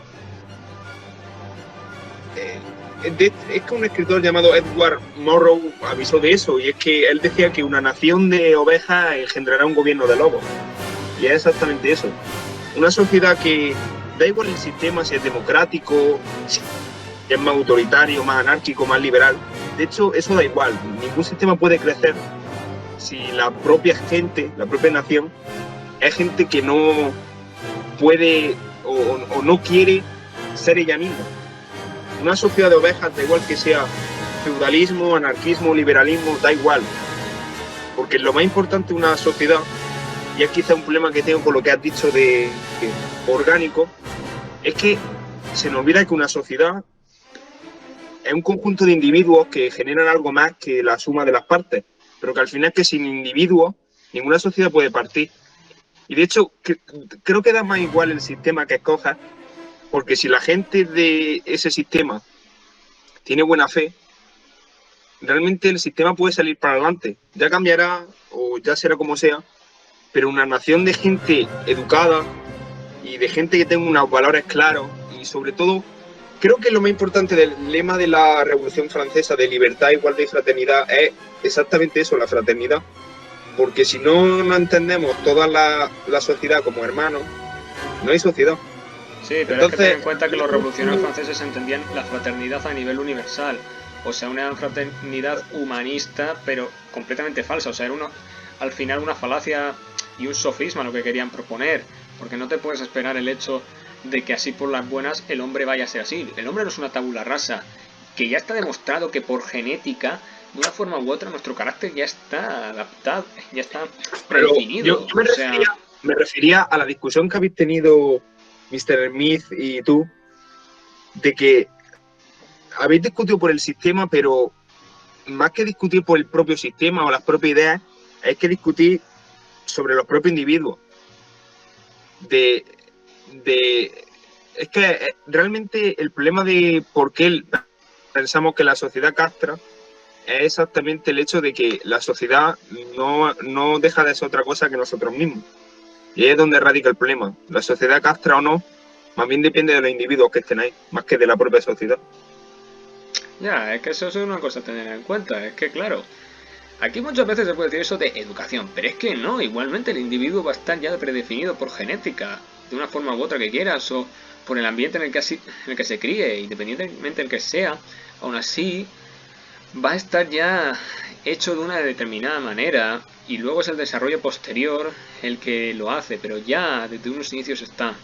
Speaker 4: es que un escritor llamado Edward Morrow avisó de eso, y es que él decía que una nación de ovejas engendrará un gobierno de lobos. Y es exactamente eso. Una sociedad que da igual el sistema, si es democrático, si es más autoritario, más anárquico, más liberal. De hecho, eso da igual. Ningún sistema puede crecer si la propia gente, la propia nación, es gente que no puede o no quiere ser ella misma. Una sociedad de ovejas, da igual que sea feudalismo, anarquismo, liberalismo, da igual. Porque lo más importante de una sociedad, y es quizá un problema que tengo con lo que has dicho de orgánico, es que se nos olvida que una sociedad es un conjunto de individuos que generan algo más que la suma de las partes, pero que al final es que sin individuos ninguna sociedad puede partir. Y de hecho, creo que da más igual el sistema que escojas, porque si la gente de ese sistema tiene buena fe, realmente el sistema puede salir para adelante. Ya cambiará o ya será como sea, pero una nación de gente educada y de gente que tenga unos valores claros y sobre todo, creo que lo más importante del lema de la Revolución Francesa de libertad, igualdad y fraternidad es exactamente eso, la fraternidad. Porque si no entendemos toda la sociedad como hermanos, no hay sociedad.
Speaker 3: Sí, pero entonces, es que ten en cuenta que los revolucionarios franceses entendían la fraternidad a nivel universal. O sea, una fraternidad humanista, pero completamente falsa. O sea, era al final una falacia y un sofisma lo que querían proponer. Porque no te puedes esperar el hecho de que así por las buenas el hombre vaya a ser así. El hombre no es una tabula rasa. Que ya está demostrado que por genética, de una forma u otra, nuestro carácter ya está adaptado, ya está predefinido.
Speaker 4: Yo me refería a la discusión que habéis tenido Mr. Smith y tú, de que habéis discutido por el sistema, pero más que discutir por el propio sistema o las propias ideas, hay que discutir sobre los propios individuos. Es que realmente el problema de por qué pensamos que la sociedad castra es exactamente el hecho de que la sociedad no deja de ser otra cosa que nosotros mismos. Y ahí es donde radica el problema. La sociedad castra o no, más bien depende de los individuos que estén ahí, más que de la propia sociedad.
Speaker 3: Ya, es que eso es una cosa a tener en cuenta. Es que, claro, aquí muchas veces se puede decir eso de educación, pero es que no, igualmente el individuo va a estar ya predefinido por genética, de una forma u otra que quieras, o por el ambiente en el que se críe, independientemente del que sea, aún así va a estar ya hecho de una determinada manera, y luego es el desarrollo posterior el que lo hace, pero ya desde unos inicios está.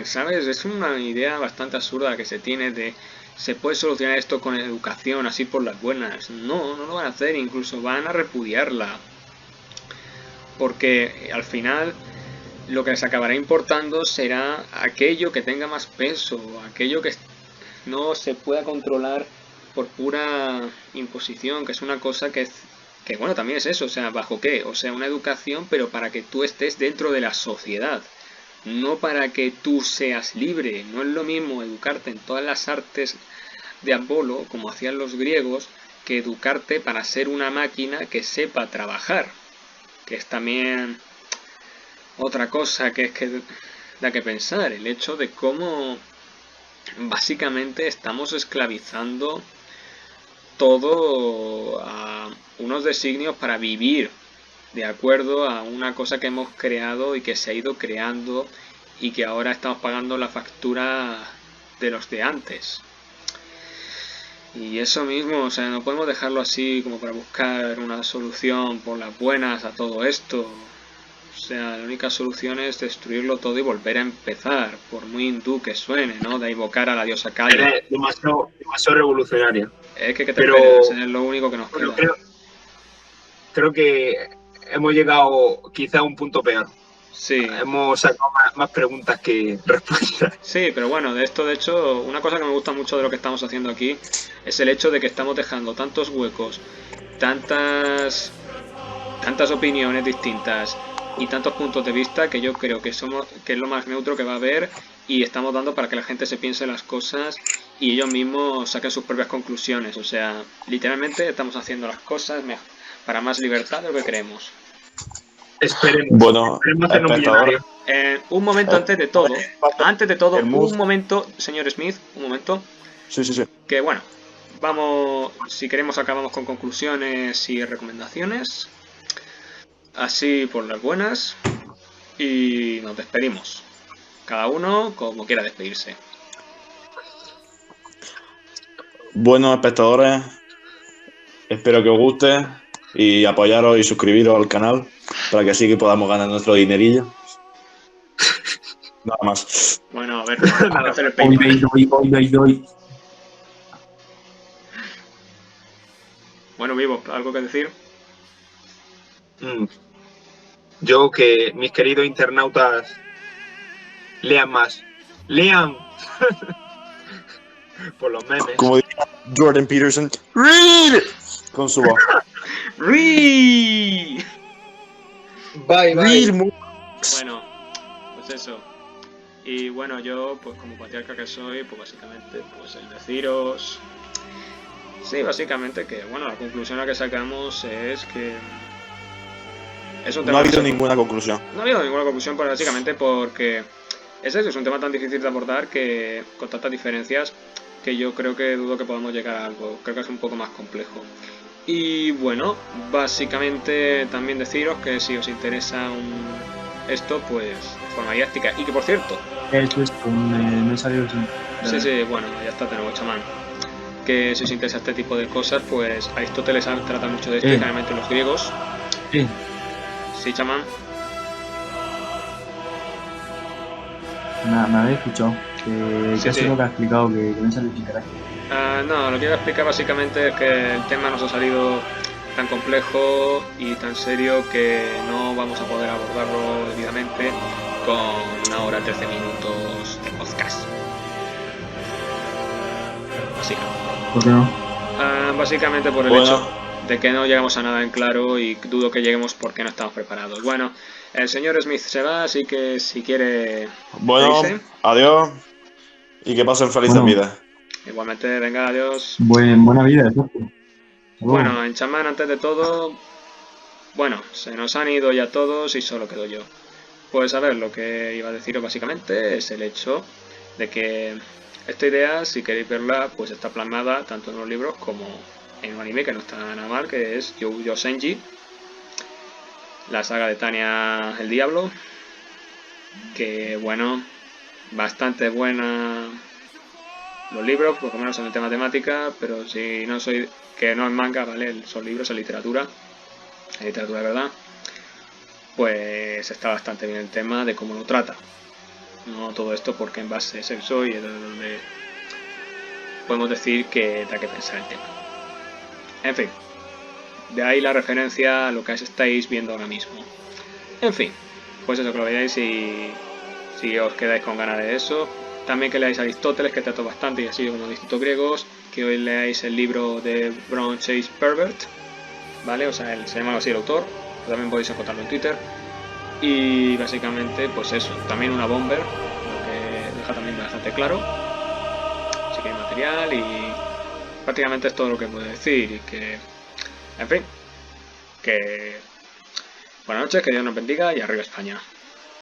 Speaker 3: ¿Sabes? Es una idea bastante absurda que se tiene de se puede solucionar esto con educación así por las buenas. No lo van a hacer, incluso van a repudiarla. Porque al final lo que les acabará importando será aquello que tenga más peso, aquello que no se pueda controlar por pura imposición, que es una cosa que bueno, también es eso, o sea, ¿bajo qué? O sea, una educación, pero para que tú estés dentro de la sociedad, no para que tú seas libre. No es lo mismo educarte en todas las artes de Apolo, como hacían los griegos, que educarte para ser una máquina que sepa trabajar, que es también otra cosa que es que da que pensar, el hecho de cómo básicamente estamos esclavizando todo a unos designios para vivir de acuerdo a una cosa que hemos creado y que se ha ido creando y que ahora estamos pagando la factura de los de antes. Y eso mismo, o sea, no podemos dejarlo así como para buscar una solución por las buenas a todo esto. O sea, la única solución es destruirlo todo y volver a empezar, por muy hindú que suene, ¿no? De invocar a la diosa Kali.
Speaker 4: Es demasiado revolucionaria.
Speaker 3: Es que te esperas, es lo único que nos queda.
Speaker 4: Creo que hemos llegado quizá a un punto peor.
Speaker 3: Sí.
Speaker 4: Hemos sacado más preguntas que respuestas.
Speaker 3: Sí, pero bueno, de esto, de hecho, una cosa que me gusta mucho de lo que estamos haciendo aquí es el hecho de que estamos dejando tantos huecos, tantas opiniones distintas y tantos puntos de vista que yo creo que es lo más neutro que va a haber, y estamos dando para que la gente se piense las cosas y ellos mismos saquen sus propias conclusiones. O sea, literalmente estamos haciendo las cosas para más libertad de lo que creemos.
Speaker 4: Esperemos.
Speaker 5: Bueno,
Speaker 4: Esperemos hacernos
Speaker 5: espectadores,
Speaker 4: millonarios.
Speaker 3: Un momento antes de todo,
Speaker 5: El mood.
Speaker 3: un momento, señor Smith, un momento.
Speaker 5: sí.
Speaker 3: Que bueno, vamos, si queremos acabamos con conclusiones y recomendaciones, así por las buenas, y nos despedimos, cada uno como quiera despedirse.
Speaker 5: Bueno, espectadores, espero que os guste y apoyaros y suscribiros al canal para que así que podamos ganar nuestro dinerillo. Nada más.
Speaker 3: Bueno, a ver, hay que hacer el peine.
Speaker 6: Hoy.
Speaker 3: Bueno, Vivo, ¿algo que decir?
Speaker 4: Yo que mis queridos internautas lean más. ¡Lean! Por los memes.
Speaker 5: Como diría Jordan Peterson, ¡read! Con su voz.
Speaker 3: ¡Rii!
Speaker 4: Bye,
Speaker 5: Read
Speaker 4: bye.
Speaker 5: more.
Speaker 3: Bueno, pues eso. Y bueno, yo, pues como patriarca que soy, pues básicamente, pues el deciros... Sí, básicamente que, bueno, la conclusión a que sacamos es que... Es un tema
Speaker 5: No ha habido ninguna conclusión.
Speaker 3: No ha habido ninguna conclusión, pues, básicamente porque... Es eso, es un tema tan difícil de abordar que con tantas diferencias que yo creo que dudo que podamos llegar a algo. Creo que es un poco más complejo. Y bueno, básicamente también deciros que si os interesa esto, pues de forma didáctica. Y que por cierto...
Speaker 6: Eso es, me salió sin...
Speaker 3: Sí, bueno, ya está de nuevo, chamán. Que si os interesa este tipo de cosas, pues Aristóteles trata mucho de esto, y generalmente los griegos.
Speaker 6: Sí.
Speaker 3: Sí, chamán.
Speaker 6: Me habéis escuchado. Que
Speaker 3: Sí,
Speaker 6: casi
Speaker 3: sí.
Speaker 6: lo que ha explicado, que me salió sin carácter.
Speaker 3: No, lo que iba a explicar básicamente es que el tema nos ha salido tan complejo y tan serio que no vamos a poder abordarlo debidamente con 1 hora 13 minutos de podcast. Básicamente.
Speaker 6: ¿Por qué no?
Speaker 3: Básicamente por el
Speaker 5: Bueno.
Speaker 3: hecho de que no llegamos a nada en claro y dudo que lleguemos porque no estamos preparados. Bueno, el señor Smith se va, así que si quiere
Speaker 5: Bueno,
Speaker 3: irse.
Speaker 5: adiós y que pasen felices
Speaker 6: Bueno.
Speaker 5: vidas.
Speaker 3: Igualmente, venga, adiós.
Speaker 6: Buena vida, exacto.
Speaker 3: Bueno, en chamán, antes de todo, bueno, se nos han ido ya todos y solo quedo yo. Pues a ver, lo que iba a deciros básicamente es el hecho de que esta idea, si queréis verla, pues está plasmada tanto en los libros como en un anime que no está nada mal, que es Yu-Gi-Oh! Senji, la saga de Tanya el Diablo, que bueno, bastante buena los libros, por lo menos en el tema temática, pero si no soy, que no es manga, ¿vale? Son libros, es literatura de verdad, pues está bastante bien el tema de cómo lo trata. No todo esto porque en base es sexo y es donde podemos decir que da que pensar el tema. En fin, de ahí la referencia a lo que estáis viendo ahora mismo. En fin, pues eso, que lo veáis y si os quedáis con ganas de eso. También que leáis Aristóteles, que trató bastante y así como distintos griegos. Que hoy leáis el libro de Brown Chase Pervert, ¿vale? O sea, se llama así el autor. También podéis encontrarlo en Twitter. Y básicamente, pues eso, también una bomber, lo que deja también bastante claro. Así que hay material y prácticamente es todo lo que puedo decir. Y que, en fin, que buenas noches, que Dios nos bendiga y arriba España.